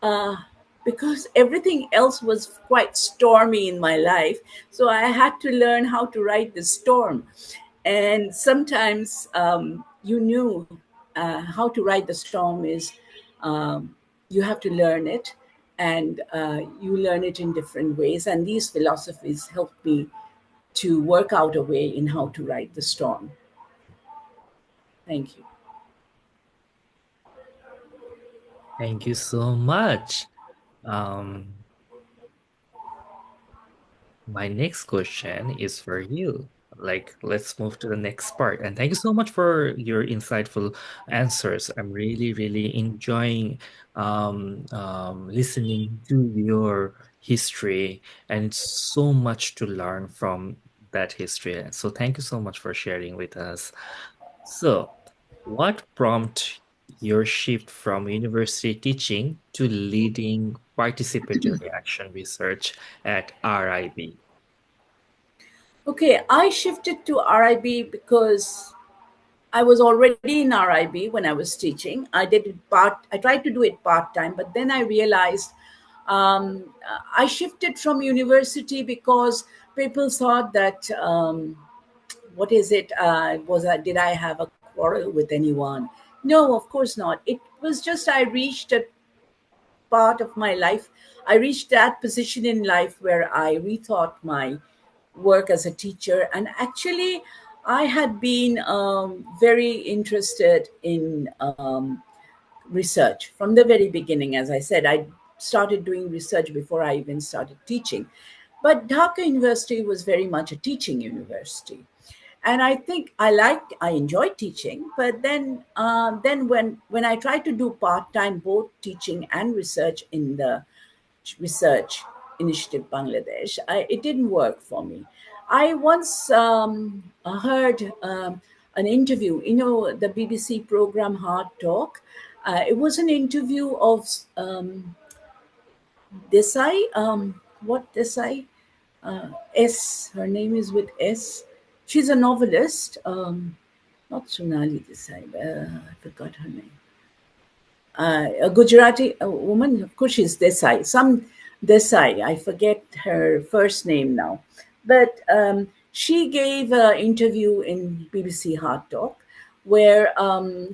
uh, because everything else was quite stormy in my life. So I had to learn how to ride the storm. And sometimes you knew how to ride the storm is um, you have to learn it, and you learn it in different ways. And these philosophies helped me to work out a way in how to ride the storm. Thank you. Thank you so much. Um, My next question is for you. Like, let's move to the next part. And thank you so much for your insightful answers. I'm really, really enjoying listening to your history, and it's so much to learn from that history. So thank you so much for sharing with us. So, what prompted your shift from university teaching to leading participatory action research at RIB? Okay, I shifted to RIB because I was already in RIB when I was teaching. I tried to do it part time, but then I realized I shifted from university because people thought that what is it? Did I have a quarrel with anyone? No, of course not. It was just I reached a part of my life. I reached that position in life where I rethought my work as a teacher. And actually, I had been very interested in research from the very beginning. As I said, I started doing research before I even started teaching. But Dhaka University was very much a teaching university. And I think I enjoyed teaching, but then when I tried to do part time both teaching and research in the Research Initiative Bangladesh, it didn't work for me. I once heard an interview, the BBC program Hard Talk. It was an interview of Desai. What Desai? S. Her name is with S. She's a novelist. Not Sonali Desai. I forgot her name. A Gujarati woman. Of course, she's Desai. Some Desai. I forget her first name now. But she gave an interview in BBC Hard Talk where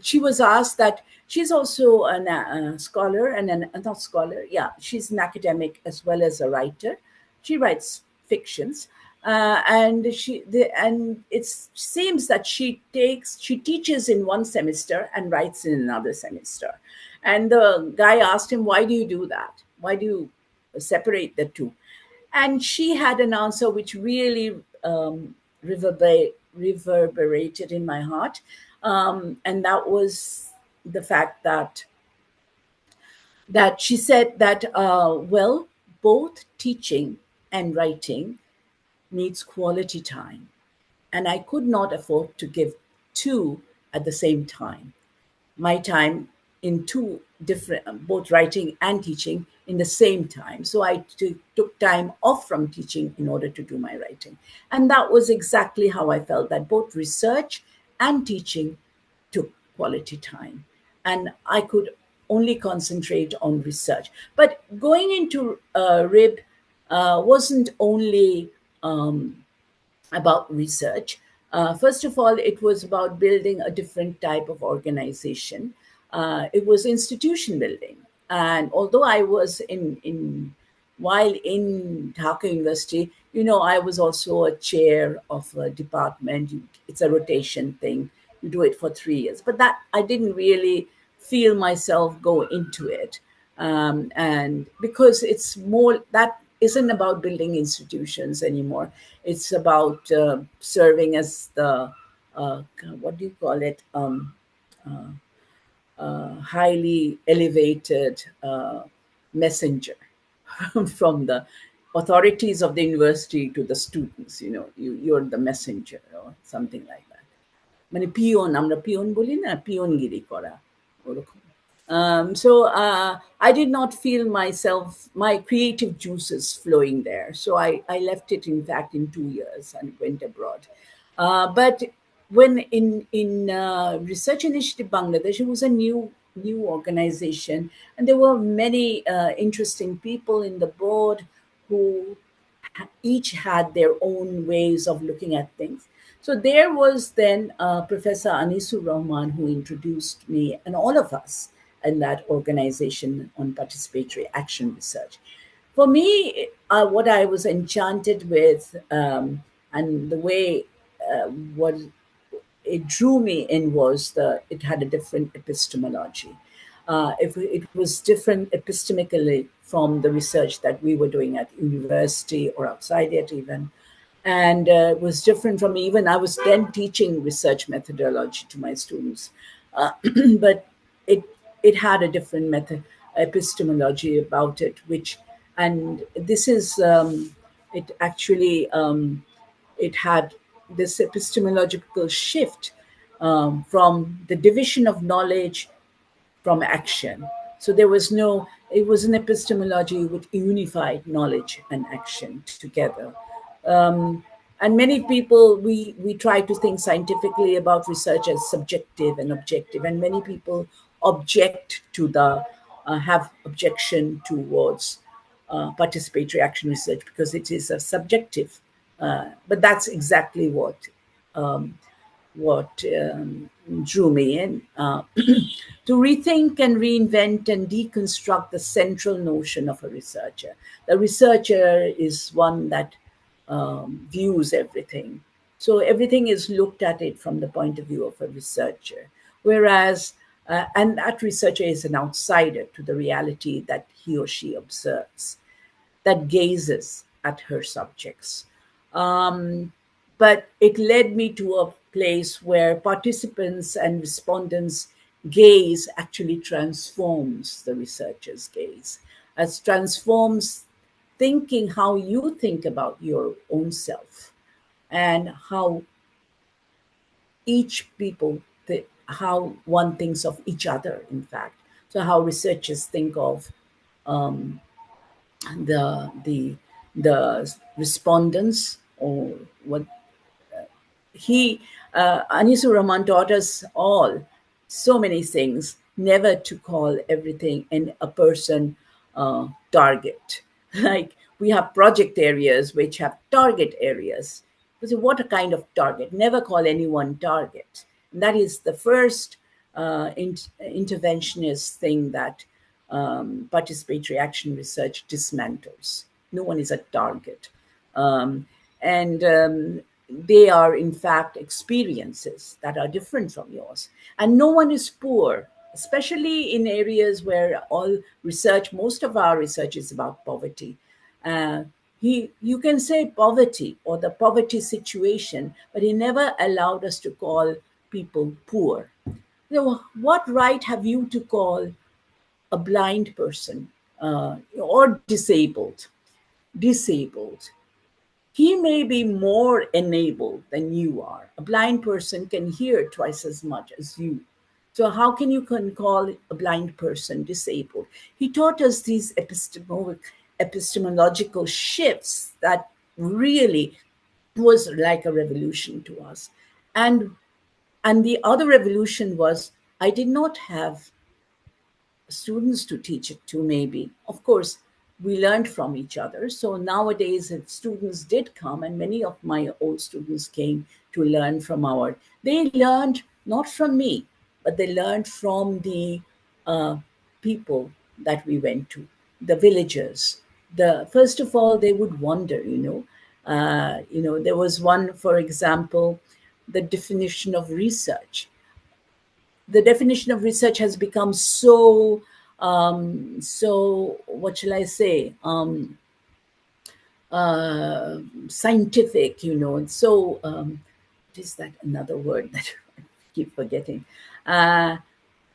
she was asked that she's also a scholar and not scholar. Yeah, she's an academic as well as a writer. She writes fictions. And it seems that she teaches in one semester and writes in another semester. And the guy asked him, why do you do that? Why do you separate the two? And she had an answer which really reverberated in my heart. And that was the fact that she said that, well, both teaching and writing needs quality time. And I could not afford to give two at the same time. My time in two different, both writing and teaching in the same time. So I took time off from teaching in order to do my writing. And that was exactly how I felt, that both research and teaching took quality time. And I could only concentrate on research. But going into RIB wasn't only about research. First of all, it was about building a different type of organization. It was institution building. And although I was while in Dhaka University, I was also a chair of a department. It's a rotation thing. You do it for 3 years. But that I didn't really feel myself go into it. And because it's more, that isn't about building institutions anymore. It's about serving as the, what do you call it? Highly elevated messenger from the authorities of the university to the students. You're the messenger or something like that. মানে peon, আমরা peon বলি না, পিয়নগিরি করা ওরকম। So I did not feel my creative juices flowing there. So I left it, in fact, in 2 years and went abroad. But when in Research Initiative Bangladesh, it was a new organization, and there were many interesting people in the board who each had their own ways of looking at things. So there was then Professor Anisur Rahman who introduced me and all of us in that organization on participatory action research. For me, what I was enchanted with, and the way what it drew me in, was it had a different epistemology. It was different epistemically from the research that we were doing at university or outside it even. And it was different from, even I was then teaching research methodology to my students. But it had a different epistemology about it, and this is, it actually, it had this epistemological shift from the division of knowledge from action. So it was an epistemology which unified knowledge and action together. And many people, we try to think scientifically about research as subjective and objective, and many people have objection towards participatory action research because it is a subjective. But that's exactly what drew me in, to rethink and reinvent and deconstruct the central notion of a researcher. The researcher is one that views everything. So everything is looked at it from the point of view of a researcher. Whereas, and that researcher is an outsider to the reality that he or she observes, that gazes at her subjects. But it led me to a place where participants and respondents' gaze actually transforms the researcher's gaze, as transforms thinking how you think about your own self, and how how one thinks of each other, in fact. So how researchers think of um, the the respondents, or what he Anisu Rahman taught us all so many things, never to call everything in a person target. Like we have project areas which have target areas. So what a kind of target? Never call anyone target. And that is the first interventionist thing that participatory action research dismantles. No one is a target. Um, and they are, in fact, experiences that are different from yours. And no one is poor, especially in areas where most of our research is about poverty. Uh, you can say poverty or the poverty situation, but he never allowed us to call people poor. What right have you to call a blind person or disabled? He may be more enabled than you are. A blind person can hear twice as much as you. So how can you call a blind person disabled? He taught us these epistemological shifts that really was like a revolution to us. And and the other revolution was I did not have students to teach it to, maybe. Of course, we learned from each other. So nowadays, if students did come, and many of my old students came to learn from they learned not from me, but they learned from the uh, people that we went to, the villagers. First of all, they would wonder, there was one, for example, the definition of research. The definition of research has become so what shall I say, scientific, so what is that another word that I keep forgetting, uh,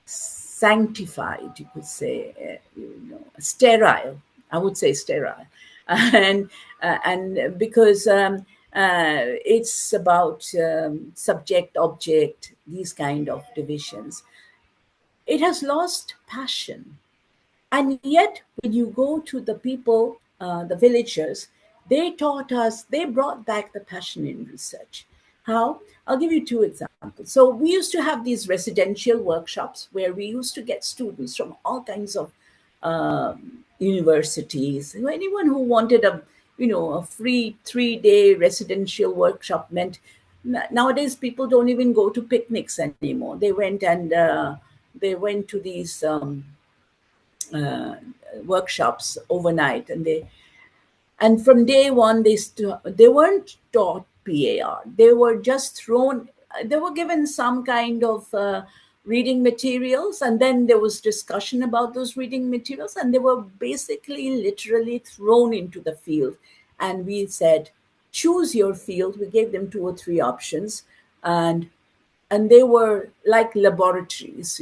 sanctified, you could say, sterile. I would say sterile, and because it's about subject object, these kind of divisions. It has lost passion. And yet, when you go to the people, the villagers, they brought back the passion in research. How? I'll give you two examples. So, we used to have these residential workshops where we used to get students from all kinds of universities. Anyone who wanted a free 3 day residential workshop meant nowadays people don't even go to picnics anymore. They went to these uh, workshops overnight, and from day one they weren't taught PAR. They were just thrown. They were given some kind of reading materials, and then there was discussion about those reading materials, and they were basically literally thrown into the field. And we said, choose your field. We gave them two or three options, and they were like laboratories,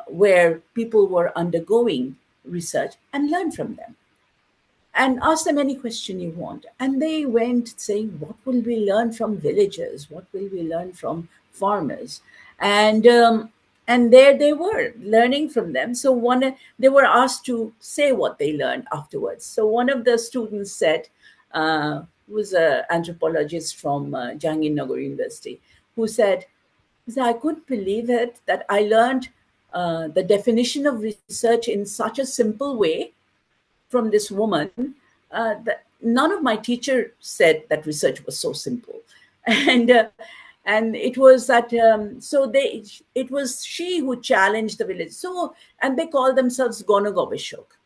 where people were undergoing research, and learn from them and ask them any question you want. And they went saying, what will we learn from villagers? What will we learn from farmers? And there they were learning from them. So they were asked to say what they learned afterwards. So one of the students said, who was an anthropologist from Jahangirnagar University, who said, I couldn't believe it that I learned the definition of research in such a simple way from this woman. That none of my teacher said that research was so simple, and it was that it was she who challenged the village. So, and they call themselves Gonogobeshok,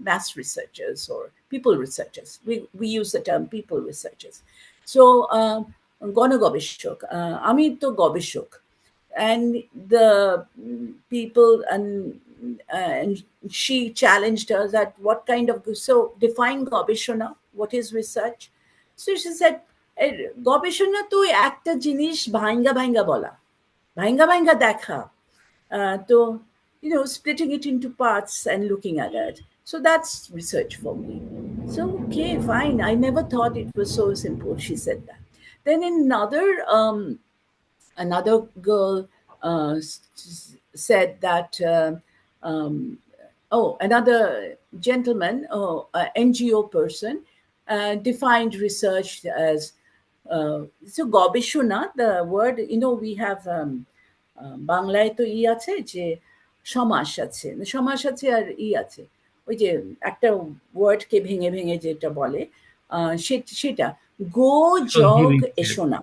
mass researchers or people researchers. We use the term people researchers. So Gonogobeshok, Ami to Gobeshok, and the people and she challenged her that what kind of, so define gobeshona, what is research. So she said, গবেষণা তো একটা জিনিস ভাঙ্গা ভাঙ্গা বলা, ভাঙ্গা ভাঙ্গা দেখা, তো splitting it into parts and looking at it. So that's research for me. So okay, fine, I never thought it was so simple, she said that. Then another girl said that Another gentleman, NGO person, defined research as so gobeshona. The word, we have বাংলায় তো আছে যে সমাস আছে, সমাস আছে আর আছে, ওই যে একটা ওয়ার্ডকে ভেঙে ভেঙে যেটা বলে, সেটা গো সন্ধি যোগ বিচ্ছেদ, এসো না।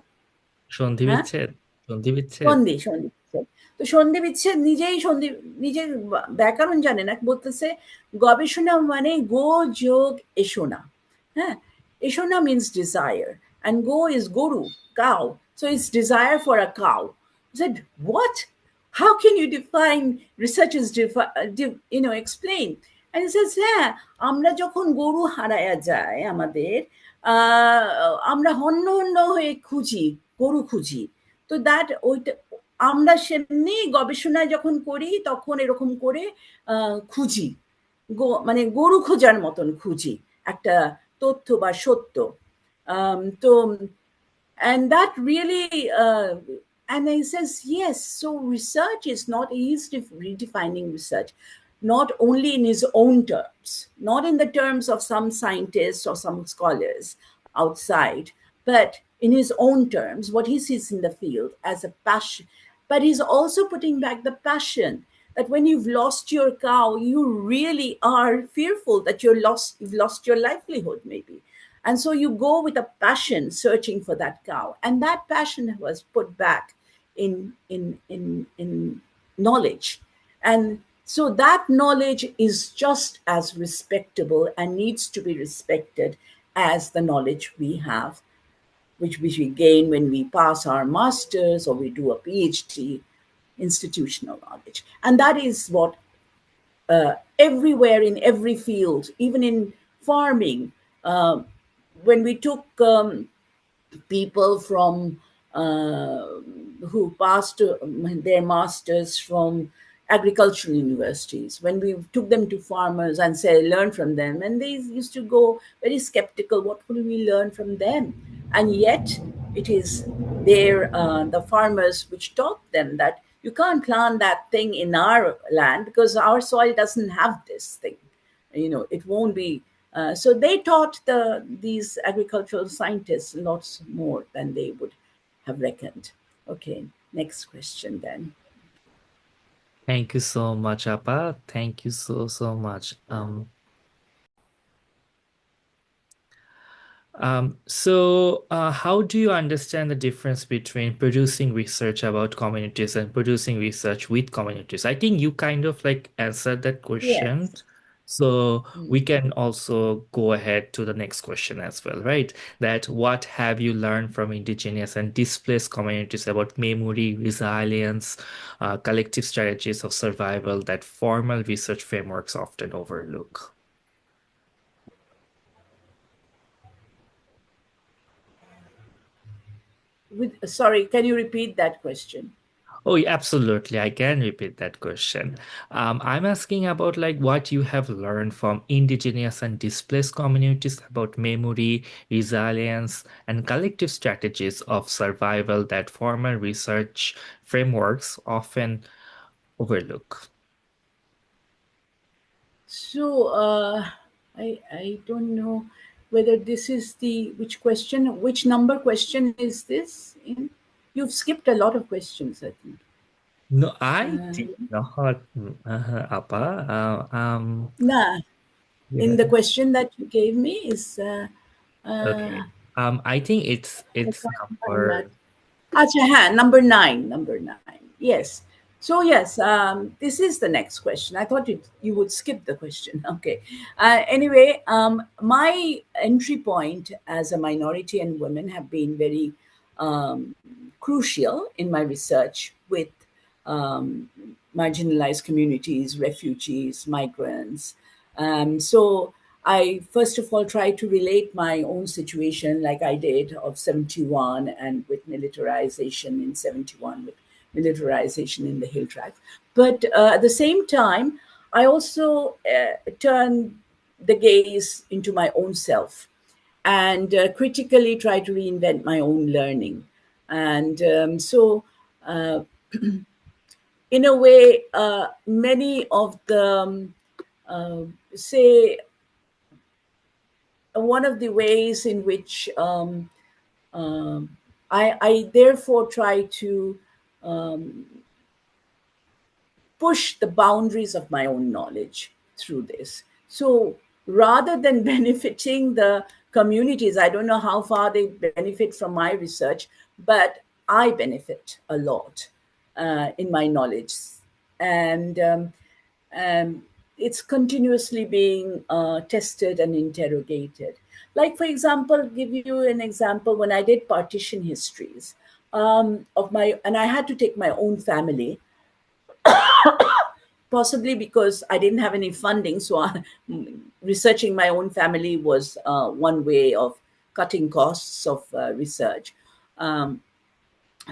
সন্ধি হ্যাঁ, বিচ্ছেদ, সন্ধি বিচ্ছেদ। সন্ধি সন্ধি বিচ্ছেদ। তো সন্ধি বিচ্ছেদ নিজেই সন্ধি, নিজের ব্যাকরণ জানে না, বলতেছে গবেষণা মানে গো যোগ এসো না। হ্যাঁ, এসো না means desire, and go is guru, cow, so it's desire for a cow. I said, what? How can you define researchers explain? And he says, হ্যাঁ, আমরা যখন গরু হারায়া যায় আমাদের, আমরা হন্য হন্য হয়ে খুঁজি, গরু খুঁজি। তো দ্যাট ওইটা আমরা সেমনি গবেষণায় যখন করি তখন এরকম করে খুঁজি, মানে গরু খোঁজার মতন খুঁজি একটা তথ্য বা সত্য। তো and that really and he says yes, so research is not, he's redefining research not only in his own terms, not in the terms of some scientists or some scholars outside, but in his own terms, what he sees in the field as a passion. But he's also putting back the passion that when you've lost your cow, you really are fearful that you've lost your livelihood, maybe. And so you go with a passion searching for that cow. And that passion was put back in knowledge. And so that knowledge is just as respectable and needs to be respected as the knowledge we have, which we gain when we pass our masters or we do a PhD, institutional knowledge. And that is what everywhere in every field, even in farming, uh, when we took people from who passed their masters from agricultural universities, when we took them to farmers and say learn from them, and they used to go very skeptical, what will we learn from them? And yet it is their the farmers which taught them that you can't plant that thing in our land because our soil doesn't have this thing, it won't be. So they taught these agricultural scientists lots more than they would have reckoned. Okay, next question then. Thank you so much, Apa. Thank you so much. How do you understand the difference between producing research about communities and producing research with communities? I think you kind of like answered that question. Yes. So we can also go ahead to the next question as well, right? That what have you learned from indigenous and displaced communities about memory, resilience, collective strategies of survival that formal research frameworks often overlook? Sorry, can you repeat that question? Oh, yeah, absolutely. I can repeat that question. I'm asking about like what you have learned from indigenous and displaced communities about memory, resilience, and collective strategies of survival that formal research frameworks often overlook. So I don't know whether this is the which question, which number question is this in? You've skipped a lot of questions, I think. No, I did Uh, not, Appa. nah, in the Yeah. question that you gave me is Okay. I think it's I can't find that. number. Acha, number nine. Number nine. Yes. So yes, this is the next question. I thought you would skip the question. Okay. Anyway, my entry point as a minority and women have been very um, crucial in my research with um, marginalized communities, refugees, migrants. So I first of all try to relate my own situation, like I did of 71 and with militarization in 71, with militarization in the hill tracts. But at the same time, I also turn the gaze into my own self and critically try to reinvent my own learning. And so uh, in a way, many of the, say, one of the ways in which I therefore try to push the boundaries of my own knowledge through this. So rather than benefiting the communities, I don't know how far they benefit from my research, but I benefit a lot in my knowledge. And it's continuously being tested and interrogated. Like, for example, give you an example, when I did partition histories of my, and I had to take my own family, possibly because I didn't have any funding. So researching my own family was one way of cutting costs of research. Um,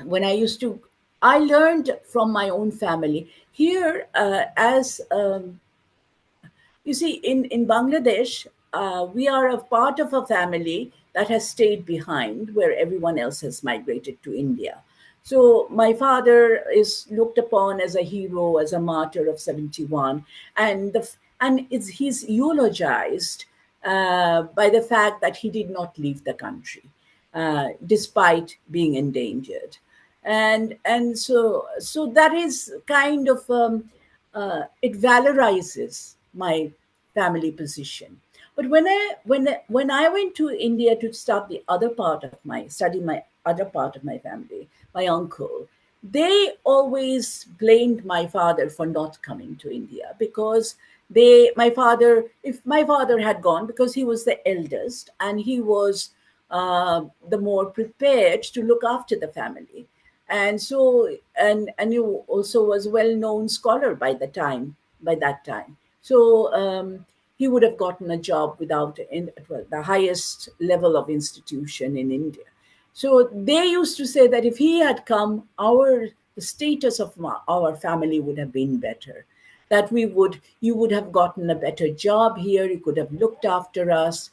when I used to, I learned from my own family here as you see, in Bangladesh, we are a part of a family that has stayed behind where everyone else has migrated to India. So my father is looked upon as a hero, as a martyr of 71, and he's eulogized by the fact that he did not leave the country despite being endangered. And so that is kind of it valorizes my family position. But when I went to India to start the other part of my study, my other part of my family, my uncle, they always blamed my father for not coming to India, because my father, if my father had gone, because he was the eldest and he was the more prepared to look after the family, and so and he also was a well-known scholar by that time. So he would have gotten a job without well, the highest level of institution in India. So they used to say that if he had come, the status of our family would have been better. That you would have gotten a better job here. You could have looked after us.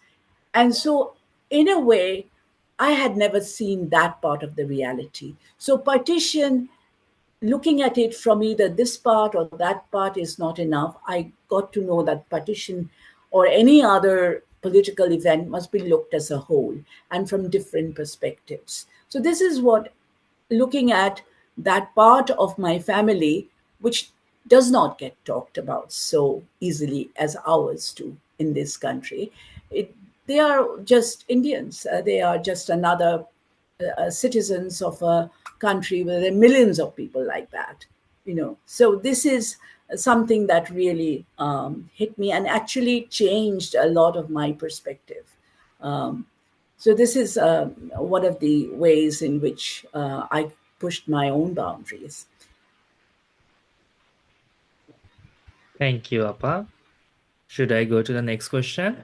And so, in a way, I had never seen that part of the reality. So, partition, looking at it from either this part or that part, is not enough. I got to know that partition or any other political event must be looked as a whole and from different perspectives. So, this is what, looking at that part of my family, which does not get talked about so easily as ours do in this country. It, they are just Indians. They are just another citizens of a country where there are millions of people like that. So this is something that really hit me and actually changed a lot of my perspective. Um, so this is one of the ways in which I pushed my own boundaries. Thank you, Appa. Should I go to the next question?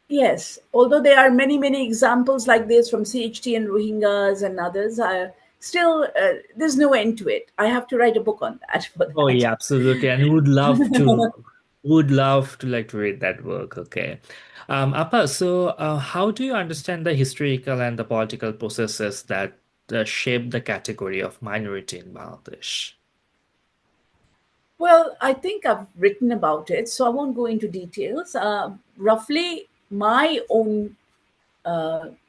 Yes, although there are many, many examples like this from CHT and Rohingyas and others, still there's no end to it. I have to write a book on that for Oh that. yeah, absolutely. And would love to, would love to like to read that work. Okay. Appa, so how do you understand the historical and the political processes that shape the category of minority in Bangladesh? Well, I think I've written about it, so I won't go into details. Roughly, my own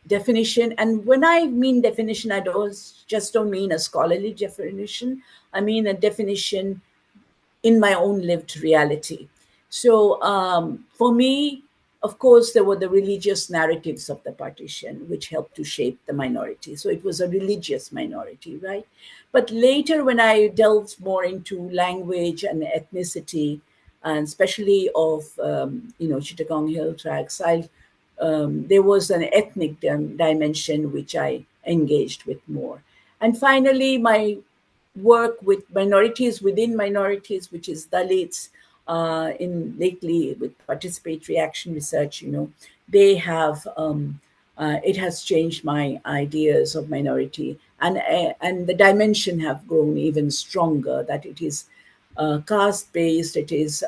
definition, and when I mean definition, I don't mean a scholarly definition. I mean a definition in my own lived reality. So for me, of course, there were the religious narratives of the partition, which helped to shape the minority. So it was a religious minority, right? But later, when I delved more into language and ethnicity, and especially of Chittagong Hill Tracts, there was an ethnic dimension which I engaged with more. And finally, my work with minorities within minorities, which is Dalits, in lately with participatory action research, they have it has changed my ideas of minority, and the dimension have grown even stronger. That it is caste based. It is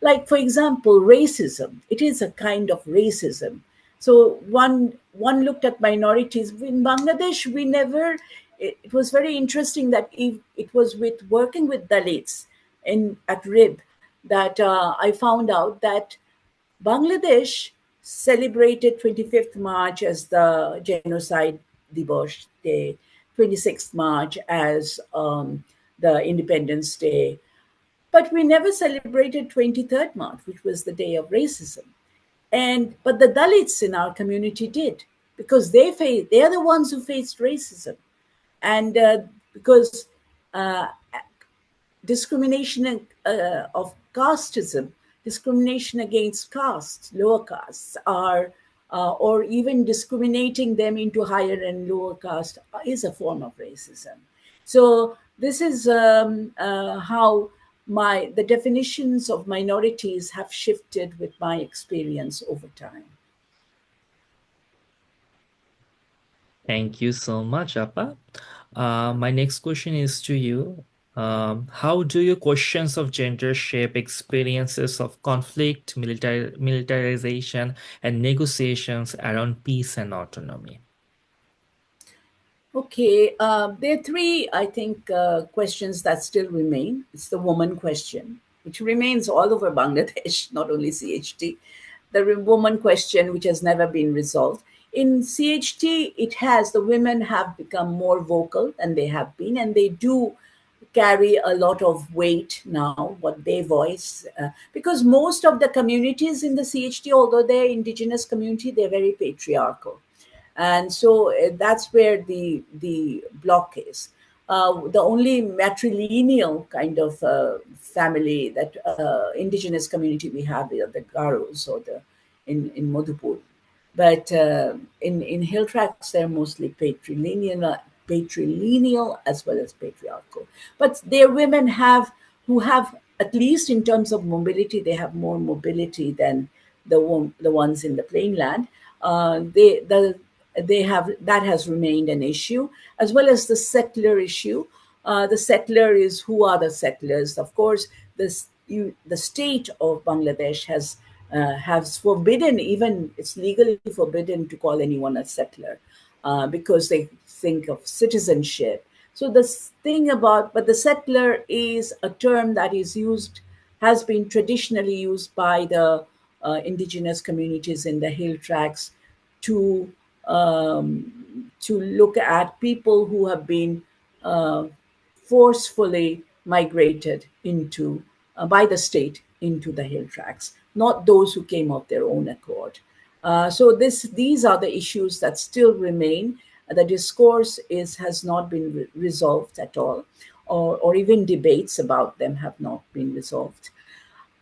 like, for example, racism. It is a kind of racism. So one looked at minorities in Bangladesh. We never it was very interesting that it was with working with Dalits in at RIB that I found out that Bangladesh celebrated 25th March as the Genocide Dibosh Day, 26th March as the Independence Day, but we never celebrated 23rd March, which was the day of racism. And but the Dalits in our community did, because they are the ones who faced racism, and because uh, discrimination of casteism, discrimination against castes, lower castes, are or even discriminating them into higher and lower caste is a form of racism. So this is how my the definitions of minorities have shifted with my experience over time. Thank you so much, Appa. My next question is to you. How do your questions of gender shape experiences of conflict, militarization, and negotiations around peace and autonomy? Okay, there are three, I think, questions that still remain. It's the woman question, which remains all over Bangladesh, not only CHT. The woman question, which has never been resolved. In CHT, it has, the women have become more vocal than they have been, and they do carry a lot of weight now, what they voice, because most of the communities in the CHT, although they're indigenous community, they're very patriarchal, and so that's where the block is. The only matrilineal kind of family that indigenous community we have are the Garos or the in Madhupur, but in hill tracts they're mostly patrilineal as well as patriarchal. But their women have who have, at least in terms of mobility, they have more mobility than the ones in the plainland. They have, that has remained an issue, as well as the settler issue. The settler is, who are the settlers? Of course, the state of Bangladesh has forbidden, even it's legally forbidden to call anyone a settler, because they think of citizenship. So this thing about, but the settler is a term that is used, has been traditionally used by the indigenous communities in the hill tracts to look at people who have been uh, forcefully migrated into by the state into the hill tracts, not those who came of their own accord. So these are the issues that still remain. The discourse has not been resolved at all, or even debates about them have not been resolved.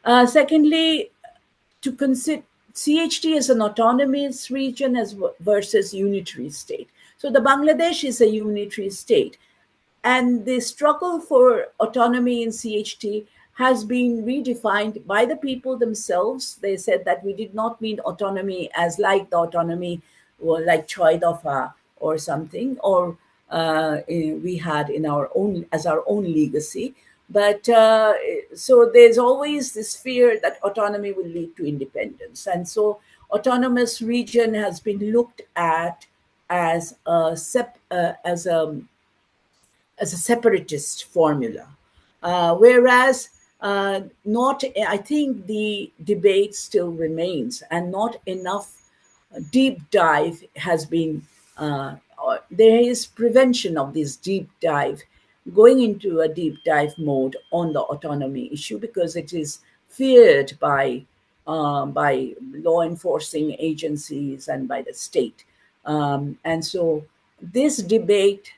Secondly, to consider CHT as an autonomous region as versus unitary state. So the Bangladesh is a unitary state, and the struggle for autonomy in CHT has been redefined by the people themselves. They said that we did not mean autonomy as like the autonomy or like Choi Dafa or something, or we had in our own as our own legacy. But so there's always this fear that autonomy will lead to independence, and so autonomous region has been looked at as as a separatist formula. Whereas not, I think the debate still remains, and not enough deep dive has been, there is prevention of this deep dive, going into a deep dive mode on the autonomy issue, because it is feared by law enforcing agencies and by the state. And so this debate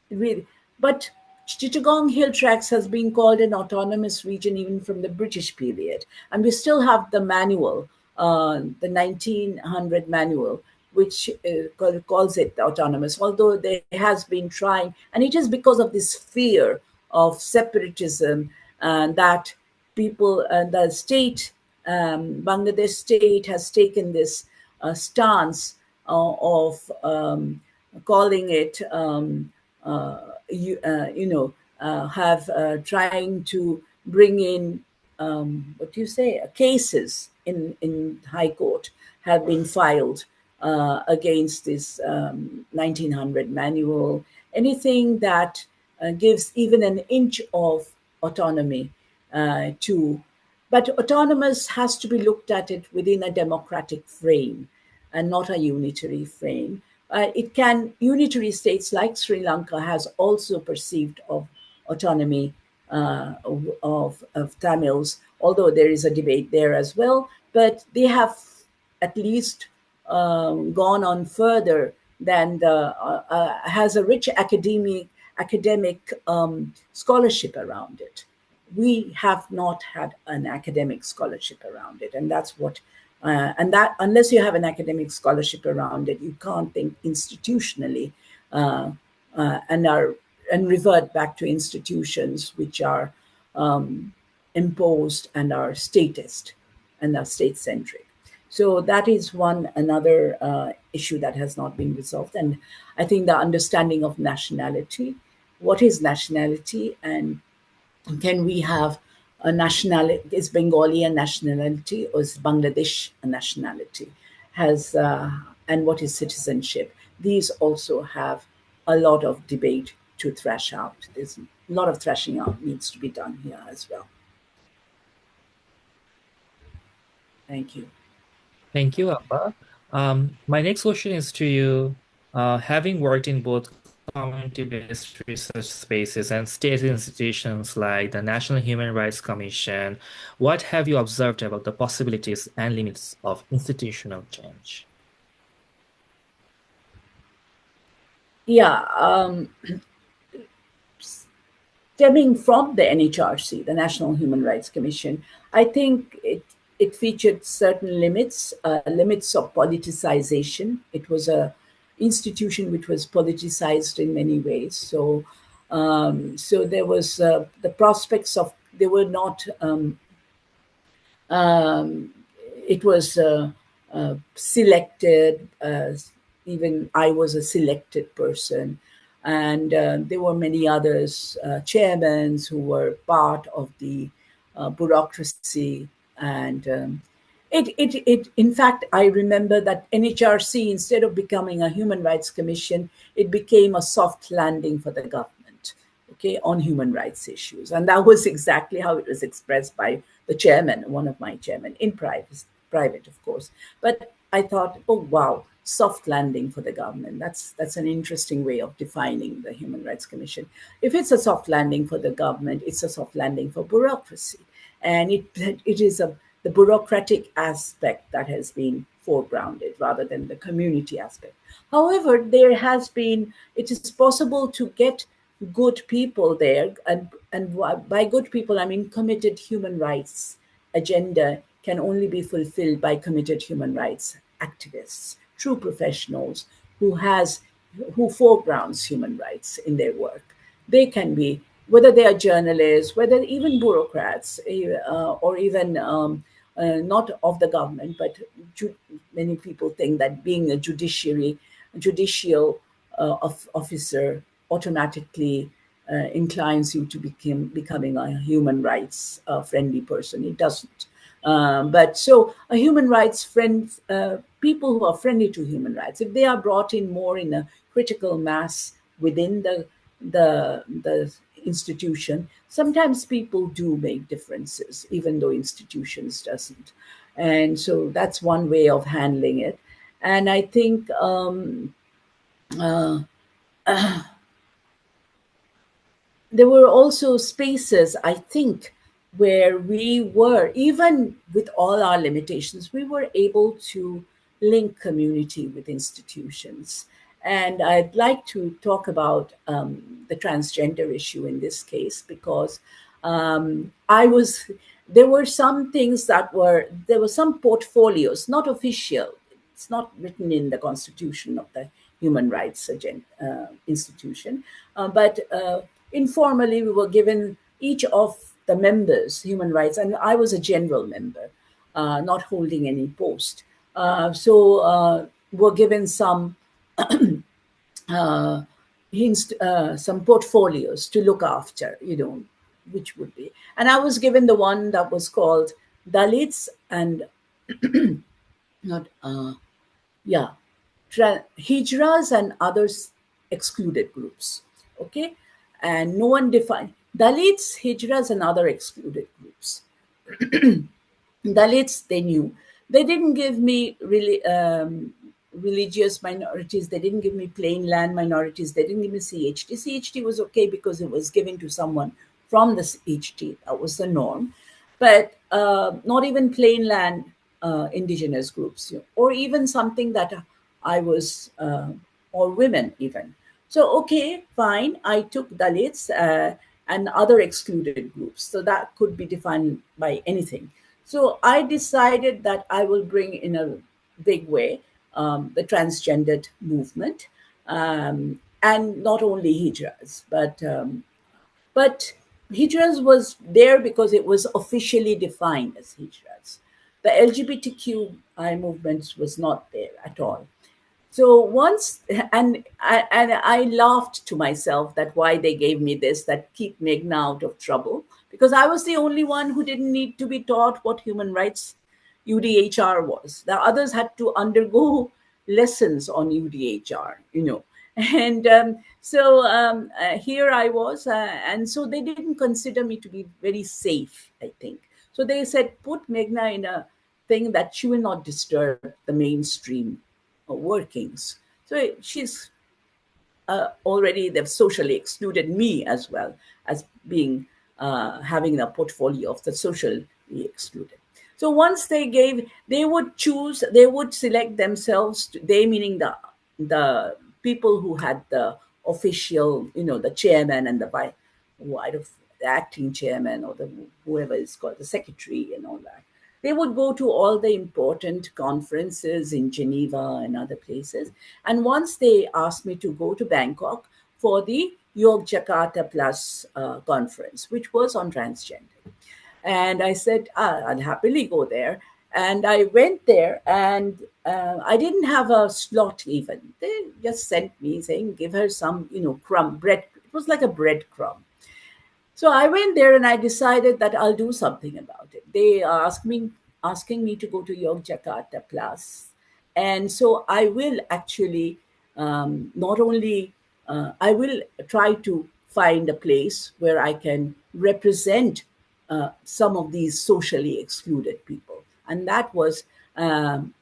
really, but Chittagong Hill Tracts has been called an autonomous region even from the British period, and we still have the manual, the 1900 manual, which calls it autonomous. Although there has been trying, and it is because of this fear of separatism, that people and the state, Bangladesh state, has taken this stance of calling it, have trying to bring in, what do you say, cases in High Court have been filed against this 1900 manual, anything that gives even an inch of autonomy to, but autonomous has to be looked at it within a democratic frame and not a unitary frame. It can unitary states like Sri Lanka has also perceived of autonomy of Tamils, although there is a debate there as well. But they have at least gone on further than the has a rich academic scholarship around it. We have not had an academic scholarship around it, and that's what. And that unless you have an academic scholarship around it, you can't think institutionally, uh, and are and revert back to institutions which are imposed and are statist and are state centric. So that is one another issue that has not been resolved. And I think the understanding of nationality, what is nationality, and can we have a nationality? Is Bengali a nationality or is Bangladesh a nationality? Has and what is citizenship? These also have a lot of debate to thrash out. There's a lot of thrashing out needs to be done here as well. Thank you. Thank you, Abba. My next question is to you. Having worked in both community-based research spaces and state institutions like the National Human Rights Commission, what have you observed about the possibilities and limits of institutional change? Yeah, stemming from the NHRC, the National Human Rights Commission, I think it featured certain limits, limits of politicization. It was a institution which was politicized in many ways. So there was the prospects of they were not um, it was selected. Even I was a selected person, and there were many others, chairmen who were part of the bureaucracy. And in fact, I remember that NHRC, instead of becoming a human rights commission, it became a soft landing for the government, okay, on human rights issues. And that was exactly how it was expressed by the chairman, one of my chairmen, in private, of course. But I thought, oh wow, soft landing for the government. That's an interesting way of defining the Human Rights Commission. If it's a soft landing for the government, it's a soft landing for bureaucracy, and it is the bureaucratic aspect that has been foregrounded rather than the community aspect. However, it is possible to get good people there, and by good people I mean committed human rights agenda can only be fulfilled by committed human rights activists, true professionals who foregrounds human rights in their work. They can be, whether they are journalists, whether even bureaucrats, or even not of the government, but many people think that being a judicial officer automatically inclines you to becoming a human rights friendly person. It doesn't. But so a human rights friend, people who are friendly to human rights, if they are brought in more in a critical mass within the institution, sometimes people do make differences, even though institutions doesn't. And so that's one way of handling it. And I think there were also spaces, I think, where we were, even with all our limitations, we were able to link community with institutions. And I'd like to talk about the transgender issue in this case, because I was, there were some things there were some portfolios, not official, it's not written in the constitution of the human rights institution, but informally we were given each of the members human rights, and I was a general member, not holding any post. So were given some uh, some portfolios to look after, which would be. And I was given the one that was called Dalits and not, yeah, Hijras and others. excluded groups. Okay, and no one defined Dalits, Hijras, and other excluded groups. Dalits, they knew. They didn't give me really religious minorities. They didn't give me plain land minorities. They didn't give me CHT. CHT was okay because it was given to someone from the CHT. That was the norm. But not even plain land indigenous groups, or even something that I was, or women even. So, okay, fine. I took Dalits and other excluded groups. So that could be defined by anything. So I decided that I will bring in a big way the transgendered movement, and not only hijras, but hijras was there because it was officially defined as hijras. The LGBTQI movement was not there at all. So once, and I laughed to myself that why they gave me this, that keep Meghna out of trouble, because I was the only one who didn't need to be taught what human rights UDHR was. The others had to undergo lessons on UDHR, and here I was, and so they didn't consider me to be very safe, I think. So they said, put Meghna in a thing that she will not disturb the mainstream workings. So she's already, they've socially excluded me as well as being having a portfolio of the socially excluded. So once they would choose, they would select themselves. They meaning the people who had the official, the chairman and the vice, the acting chairman, or the whoever is called the secretary and all that. They would go to all the important conferences in Geneva and other places. And once they asked me to go to Bangkok for the Yogyakarta Plus conference, which was on transgender. And I said, I'll happily go there. And I went there, and I didn't have a slot even. They just sent me saying, give her some, crumb, bread. It was like a breadcrumb. So I went there and I decided that I'll do something about it. They asking me to go to Yogyakarta Plus, and so I will actually not only I will try to find a place where I can represent some of these socially excluded people, and that was um,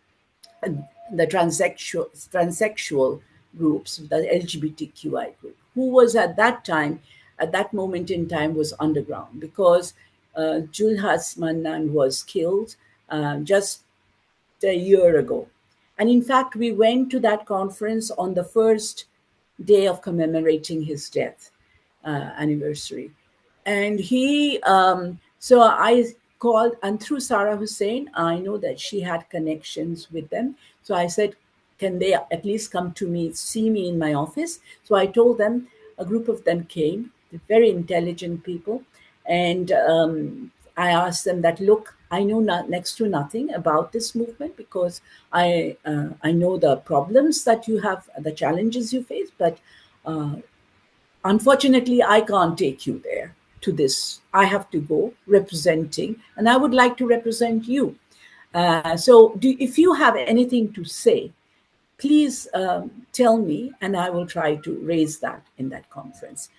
the transsexual groups, the LGBTQI group, who was at that moment in time, was underground because Julhas Mannan was killed just a year ago. And in fact, we went to that conference on the first day of commemorating his death anniversary. And so I called, and through Sarah Hussein, I know that she had connections with them. So I said, can they at least come to me, see me in my office? So I told them, a group of them came, they're very intelligent people. And I asked them that, look, I know next to nothing about this movement because I know the problems that you have, the challenges you face, but uh, unfortunately, I can't take you there to this. I have to go representing, and I would like to represent you. If you have anything to say, please tell me, and I will try to raise that in that conference.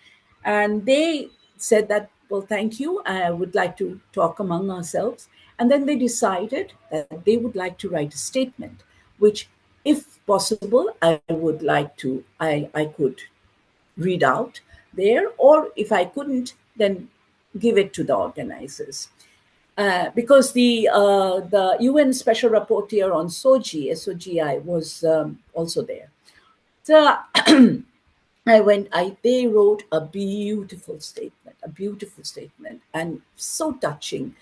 And they said that, well, thank you. I would like to talk among ourselves. And then they decided that they would like to write a statement, which, if possible, I could read out there, or if I couldn't, then give it to the organizers. Because the UN Special Rapporteur on SOGI was also there. So they wrote a beautiful statement, and so touching.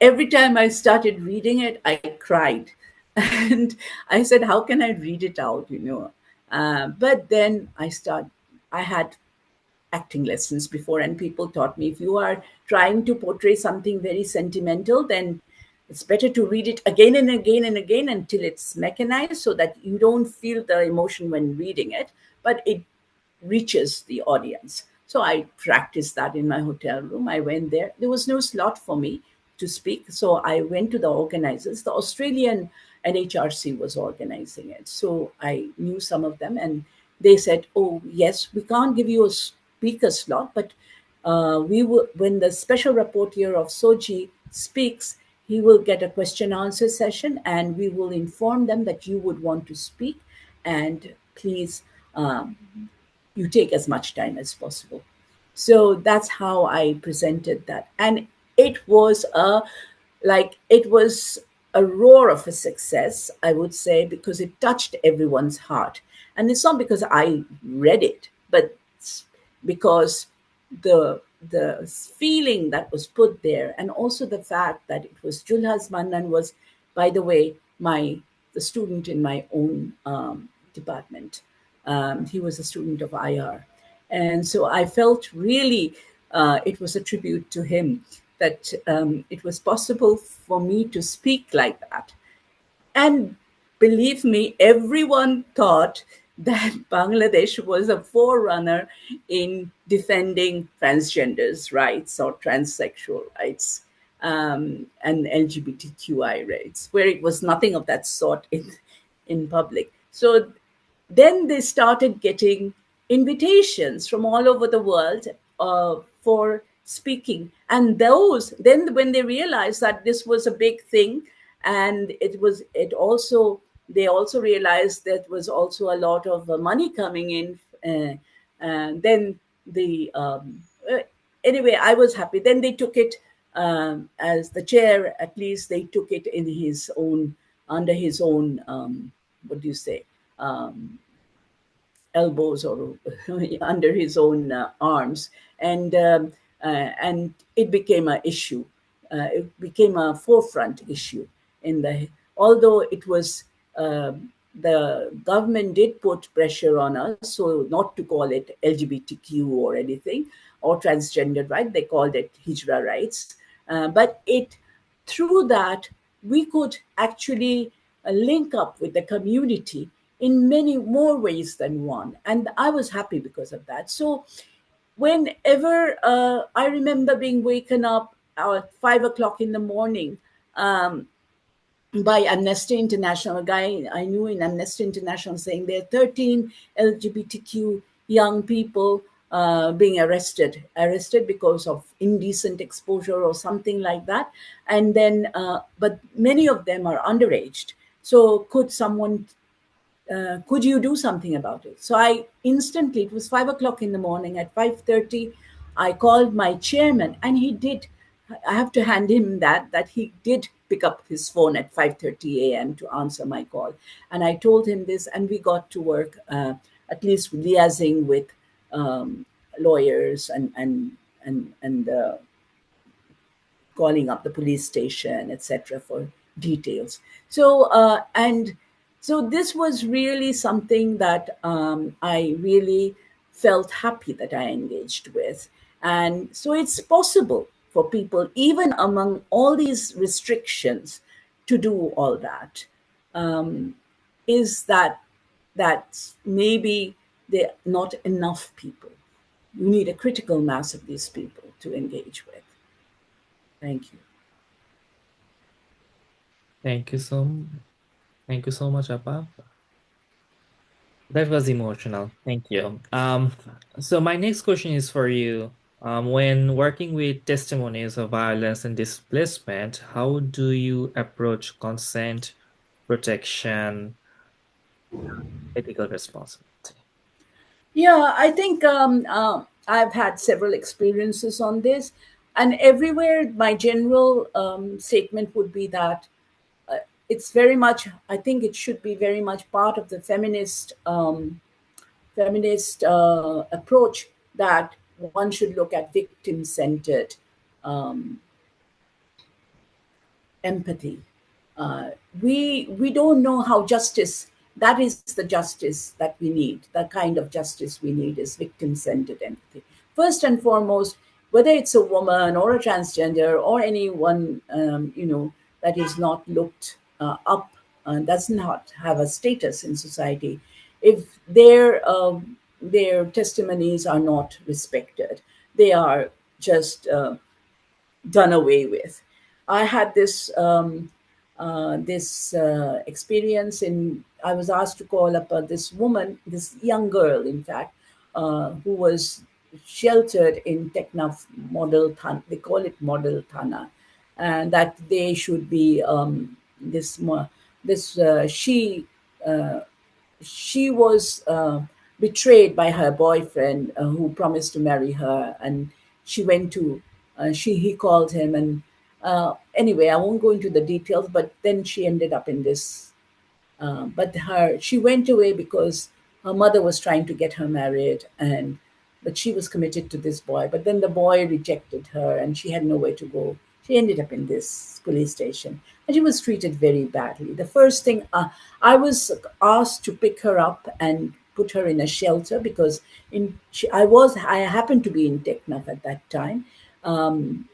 Every time I started reading it, I cried. And I said, how can I read it out? But then I had acting lessons before, and people taught me, if you are trying to portray something very sentimental, then it's better to read it again and again and again until it's mechanized, so that you don't feel the emotion when reading it, but it reaches the audience. So I practiced that in my hotel room. I went there. There was no slot for me to speak. So I went to the organizers. The Australian NHRC was organizing it. So I knew some of them, and they said, "Oh, yes, we can't give you a speaker slot, but we will, when the special rapporteur of Soji speaks, he will get a question answer session, and we will inform them that you would want to speak, and please, um, you take as much time as possible." So that's how I presented that. And it was it was a roar of a success, I would say, because it touched everyone's heart. And it's not because I read it, but because the feeling that was put there, and also the fact that it was Julhas Mannan was, by the way, my the student in my own department. He was a student of IR, and so I felt really it was a tribute to him that it was possible for me to speak like that. And believe me, everyone thought that Bangladesh was a forerunner in defending transgenders' rights or transsexual rights, and LGBTQI rights, where it was nothing of that sort in public. So then they started getting invitations from all over the world for speaking. And those, then when they realized that this was a big thing, and it also, they also realized that was also a lot of money coming in, and then the anyway, I was happy. Then they took it, as the chair, at least they took it in his own, under his own, what do you say, um, elbows, or under his own arms, and it became an issue. It became a forefront issue in the. Although it was, the government did put pressure on us, so not to call it LGBTQ or anything, or transgender right. They called it Hijra rights, but it, through that, we could actually link up with the community in many more ways than one. And I was happy because of that. So whenever I remember being waken up at 5 o'clock in the morning, um, by Amnesty International, a guy I knew in Amnesty International, saying there are 13 LGBTQ young people being arrested because of indecent exposure or something like that. And then, but many of them are underaged. So could you do something about it? So I instantly, it was 5 o'clock in the morning, at 5:30, I called my chairman, and he did. I have to hand him that he did pick up his phone at 5:30 a.m. to answer my call. And I told him this, and we got to work, at least liaising with lawyers, and calling up the police station, etc., for details. So this was really something that I really felt happy that I engaged with. And so it's possible for people, even among all these restrictions, to do all that. Is that maybe there are not enough people. You need a critical mass of these people to engage with. Thank you. Thank you so thank you so much, Appa. That was emotional. Thank you. So my next question is for you. When working with testimonies of violence and displacement, how do you approach consent, protection, ethical responsibility? Yeah, I think I've had several experiences on this, and everywhere my general statement would be that it's very much. I think it should be very much part of the feminist approach, that one should look at victim centered empathy. Uh, we don't know how justice. That is the justice that we need. The kind of justice we need is victim-centered empathy. First and foremost, whether it's a woman or a transgender or anyone, that is not looked up, does not have a status in society, if their testimonies are not respected, they are just done away with. I had this. this experience. I was asked to call up this woman, this young girl, in fact, who was sheltered in Teknaf model Thana. They call it model Thana, and that they should be this mo- this she was betrayed by her boyfriend who promised to marry her, and she went to he called him, and anyway, I won't go into the details, but then she ended up in this but her she went away because her mother was trying to get her married, and but she was committed to this boy. But then the boy rejected her, and she had nowhere to go. She ended up in this police station, and she was treated very badly. The first thing I was asked to pick her up and put her in a shelter because I happened to be in Teknaf at that time, um,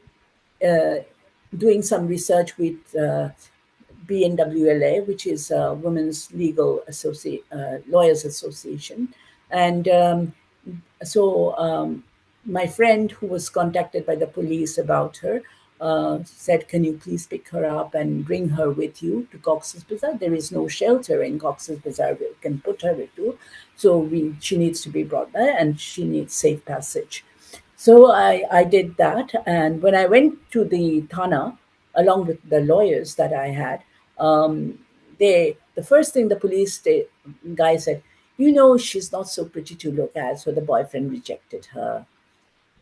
uh, doing some research with BNWLA, which is Women's Lawyers Association. And so my friend who was contacted by the police about her said, "Can you please pick her up and bring her with you to Cox's Bazar? There is no shelter in Cox's Bazar we can put her into. So she needs to be brought there and she needs safe passage." So I did that. And when I went to the Thana, along with the lawyers that I had, the first thing the guy said, she's not so pretty to look at. So the boyfriend rejected her.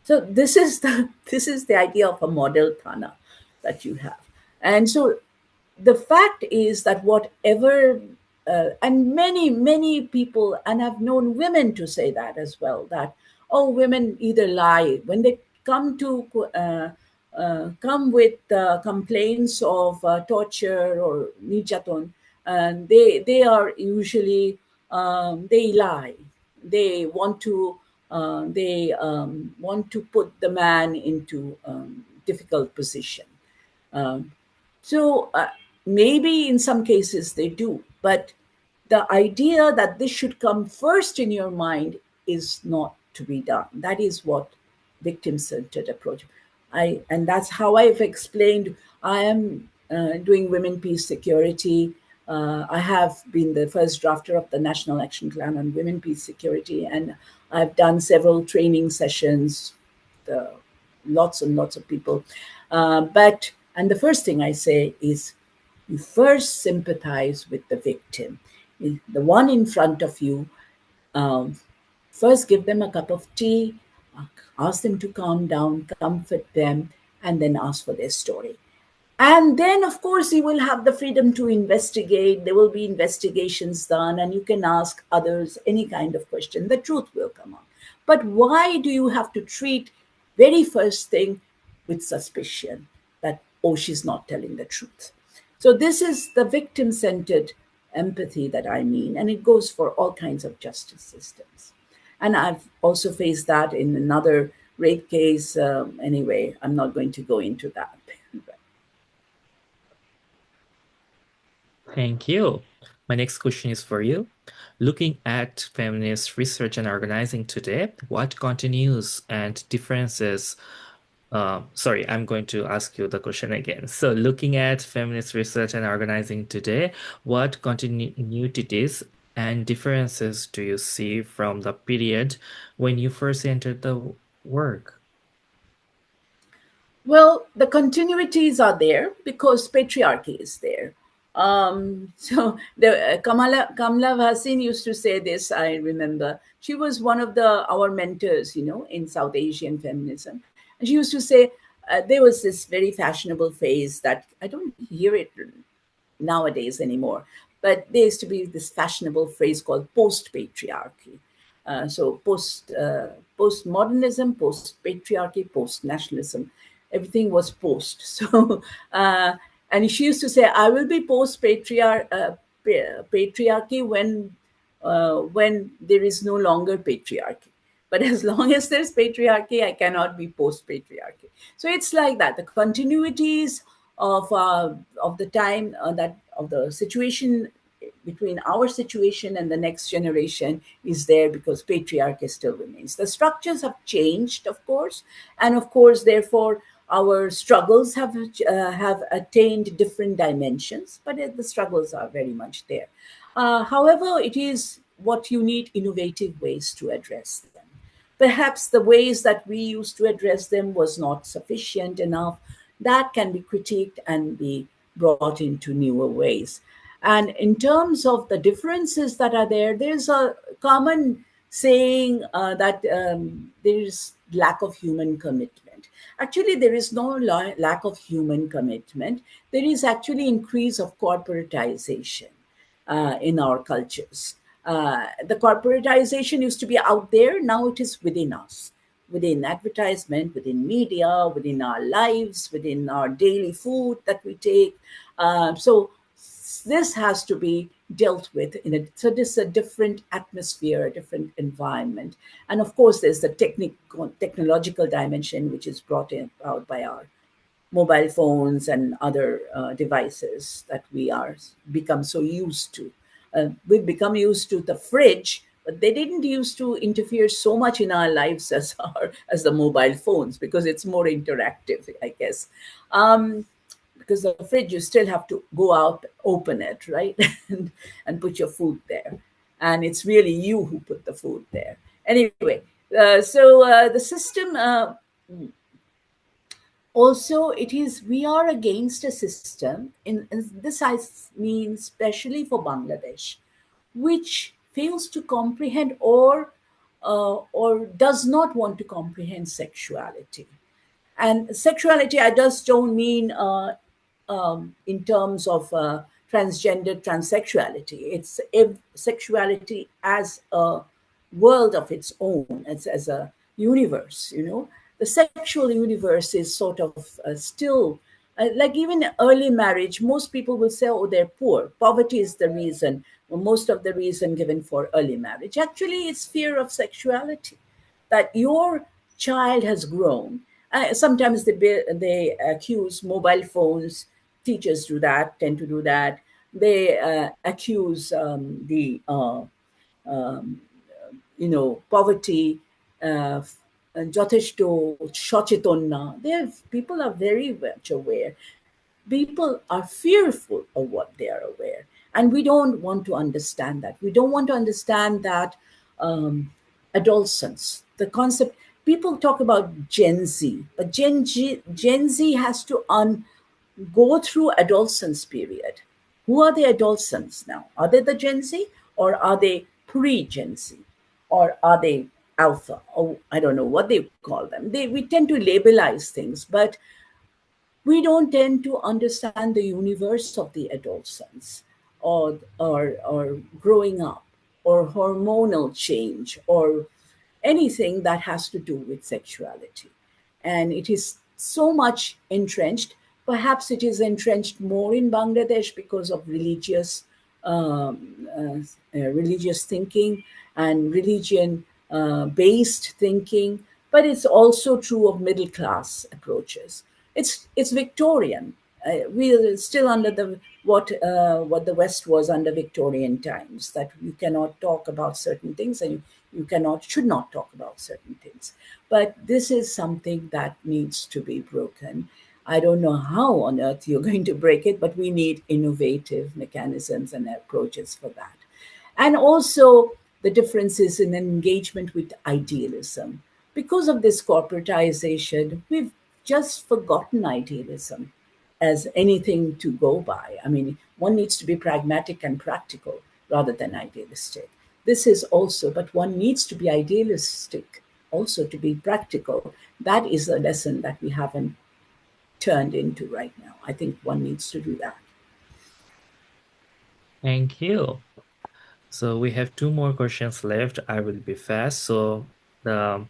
So this is the this is the idea of a model Thana that you have. And so the fact is that whatever and many people, and I've known women to say that as well, that women either lie when they come to come with complaints of torture or nijaton, and they are usually they lie. They want to put the man into difficult position. um, so maybe in some cases they do, but the idea that this should come first in your mind is not to be done. That is what victim-centered approach. And that's how I've explained. I am doing women, peace, security. I have been the first drafter of the National Action Plan on Women, Peace, Security, and I've done several training sessions, the lots and lots of people. But and the first thing I say is, you first sympathize with the victim, the one in front of you. Um, First, give them a cup of tea, ask them to calm down, comfort them, and then ask for their story. And then, of course, you will have the freedom to investigate. There will be investigations done, and you can ask others any kind of question. The truth will come out. But why do you have to treat very first thing with suspicion that, oh, she's not telling the truth? So, this is the victim centered empathy that I mean, and it goes for all kinds of justice systems. And I've also faced that in another rape case. Anyway, I'm not going to go into that. Thank you. My next question is for you. Looking at feminist research and organizing today, what continues and differences? Sorry, I'm going to ask you the question again. So, looking at feminist research and organizing today, what continuities and differences do you see from the period when you first entered the work? Well, the continuities are there because patriarchy is there. So Kamala Hassan used to say this. I remember she was one of our mentors, in South Asian feminism, and she used to say there was this very fashionable phrase that I don't hear it nowadays anymore. But there used to be this fashionable phrase called post patriarchy. So postmodernism, post patriarchy, post nationalism, everything was post. So and she used to say, "I will be post patriarchy when there is no longer patriarchy. But as long as there's patriarchy, I cannot be post patriarchy." So it's like that. The continuities of the time that of the situation between our situation and the next generation is there because patriarchy still remains. The structures have changed, of course, and of course, therefore, Our struggles have attained different dimensions, but the struggles are very much there. However, it is what you need innovative ways to address them. Perhaps the ways that we used to address them was not sufficient enough. That can be critiqued and be brought into newer ways. And in terms of the differences that are there, there's a common saying that there is lack of human commitment. Actually, there is no lack of human commitment. There is actually increase of corporatization in our cultures. The corporatization used to be out there, now it is within us, within advertisement, within media, within our lives, within our daily food that we take. So this has to be dealt with in a, so this is a different atmosphere, a different environment. And of course, there's the technological dimension, which is brought in out by our mobile phones and other devices that we are become so used to. We've become used to the fridge, but they didn't used to interfere so much in our lives as as the mobile phones, because it's more interactive, I guess. Because the fridge, you still have to go out, open it, right, and put your food there, and it's really you who put the food there. Anyway, the system also, it is, we are against a system in this, I mean especially for Bangladesh, which fails to comprehend or does not want to comprehend sexuality. And sexuality, I just don't mean in terms of transgender transsexuality. It's sexuality as a world of its own, as a universe. The sexual universe is sort of still like even early marriage. Most people will say, "Oh, they're poor. Poverty is the reason." Well, most of the reason given for early marriage. Actually, it's fear of sexuality, that your child has grown. Sometimes they accuse mobile phones. Teachers do that, tend to do that. They accuse the poverty, যথেষ্ট সচেতন না. People are very much aware. People are fearful of what they are aware. And we don't want to understand that. We don't want to understand that adolescence, the concept, people talk about Gen Z, but Gen Z has to go through adolescence period. Who are the adolescents now? Are they the Gen Z, or are they pre-Gen Z, or are they alpha? Oh, I don't know what they call them. We tend to labelize things, but we don't tend to understand the universe of the adolescents, or growing up, or hormonal change, or anything that has to do with sexuality. And it is so much entrenched. Perhaps it is entrenched more in Bangladesh because of religious thinking and religion based thinking, but it's also true of middle class approaches. It's Victorian. We're still under the what the West was under Victorian times, that you cannot talk about certain things, and you cannot should not talk about certain things. But this is something that needs to be broken. I don't know how on earth you're going to break it, but we need innovative mechanisms and approaches for that. And also the differences in engagement with idealism. Because of this corporatization, we've just forgotten idealism as anything to go by. I mean, one needs to be pragmatic and practical rather than idealistic. This is also, but one needs to be idealistic also to be practical. That is a lesson that we haven't turned into right now. I think one needs to do that. Thank you. So we have two more questions left. I will be fast. So the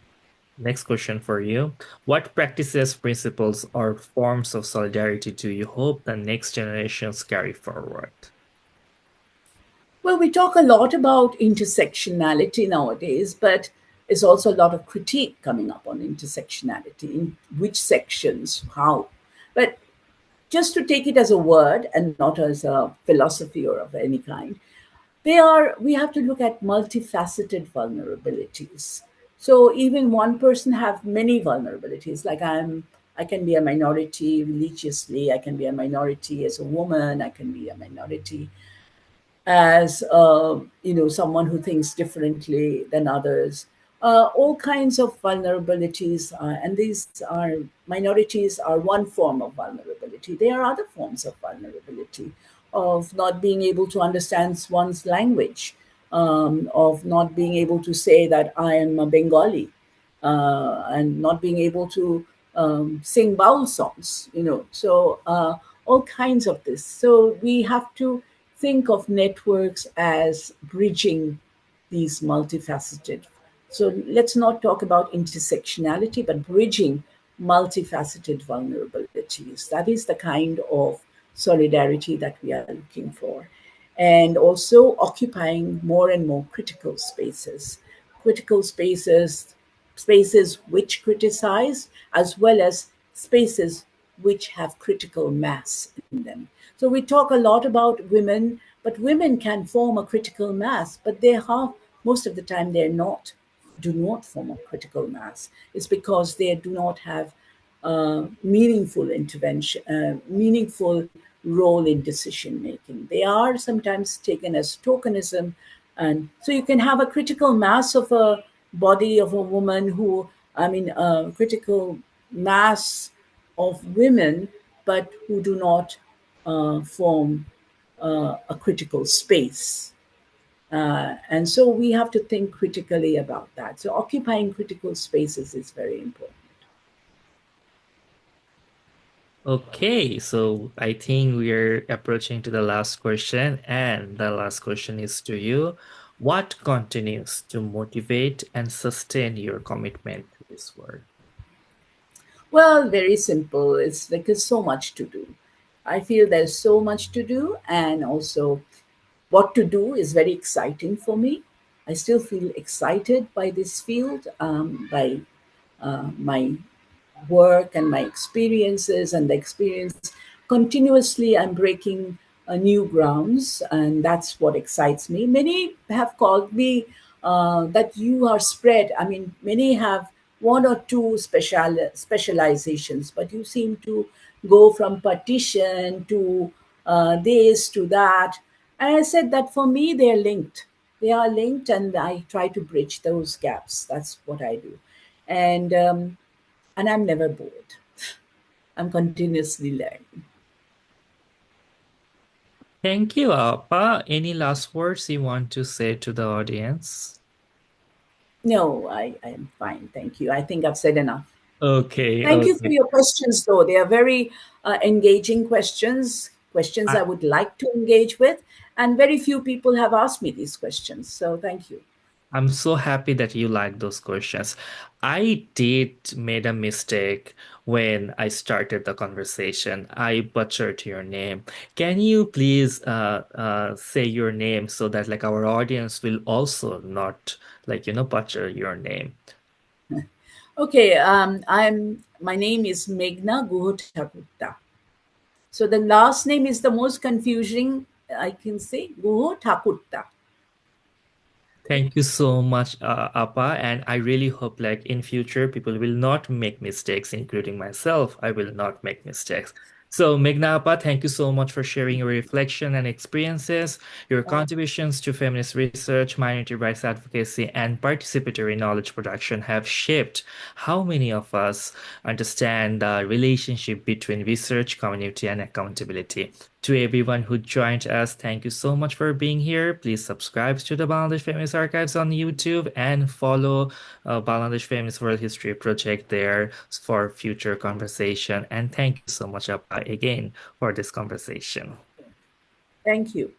next question for you. What practices, principles, or forms of solidarity do you hope the next generations carry forward? Well, we talk a lot about intersectionality nowadays, but there's also a lot of critique coming up on intersectionality, in which sections, how. But just to take it as a word and not as a philosophy or of any kind, we have to look at multifaceted vulnerabilities. So even one person have many vulnerabilities. Like I can be a minority religiously, I can be a minority as a woman, I can be a minority as someone who thinks differently than others. All kinds of vulnerabilities, and these are minorities are one form of vulnerability. There are other forms of vulnerability, of not being able to understand one's language, of not being able to say that I am a Bengali, and not being able to sing baul songs, So all kinds of this. So we have to think of networks as bridging these multifaceted. So let's not talk about intersectionality, but bridging multifaceted vulnerabilities. That is the kind of solidarity that we are looking for. And also occupying more and more critical spaces, spaces which criticize, as well as spaces which have critical mass in them. So we talk a lot about women, but women can form a critical mass, but they have, most of the time, do not form a critical mass. It's because they do not have meaningful intervention, meaningful role in decision making. They are sometimes taken as tokenism. And so you can have a critical mass of a body of a woman who, a critical mass of women, but who do not form a critical space. And so we have to think critically about that. So occupying critical spaces is very important. Okay, so I think we're approaching to the last question, and the last question is to you. What continues to motivate and sustain your commitment to this work? Well, very simple. It's like there's so much to do. I feel there's so much to do, and also what to do is very exciting for me. I still feel excited by this field, by my work and my experiences and the experience. Continuously I'm breaking new grounds, and that's what excites me. Many have called me that you are spread. I mean, many have one or two specializations, but you seem to go from partition to this to that. And I said that for me they're linked. They are linked, and I try to bridge those gaps. That's what I do. And I'm never bored. I'm continuously learning. Thank you, Appa. Any last words you want to say to the audience? No, I am fine. Thank you. I think I've said enough. Okay, Thank you for okay. your questions, though. They are very engaging questions, questions I, I would like to engage with. And very few people have asked me these questions. So thank you. I'm so happy that you like those questions. I did made a mistake when I started the conversation. I butchered your name. Can you please say your name so that like our audience will also not butcher your name? Okay, my name is Meghna Guhathakurta. So the last name is the most confusing, I can say, Guhathakurta. Thank you so much, Appa, and I really hope like in future people will not make mistakes, including myself. I will not make mistakes. So, Meghna Appa, thank you so much for sharing your reflection and experiences. Your contributions to feminist research, minority rights advocacy, and participatory knowledge production have shaped how many of us understand the relationship between research, community, and accountability. To everyone who joined us, thank you so much for being here. Please subscribe to the Bangladesh Feminist Archives on YouTube and follow Bangladesh Feminist World History Project there for future conversation. And thank you so much, Appa, again for this conversation. Thank you.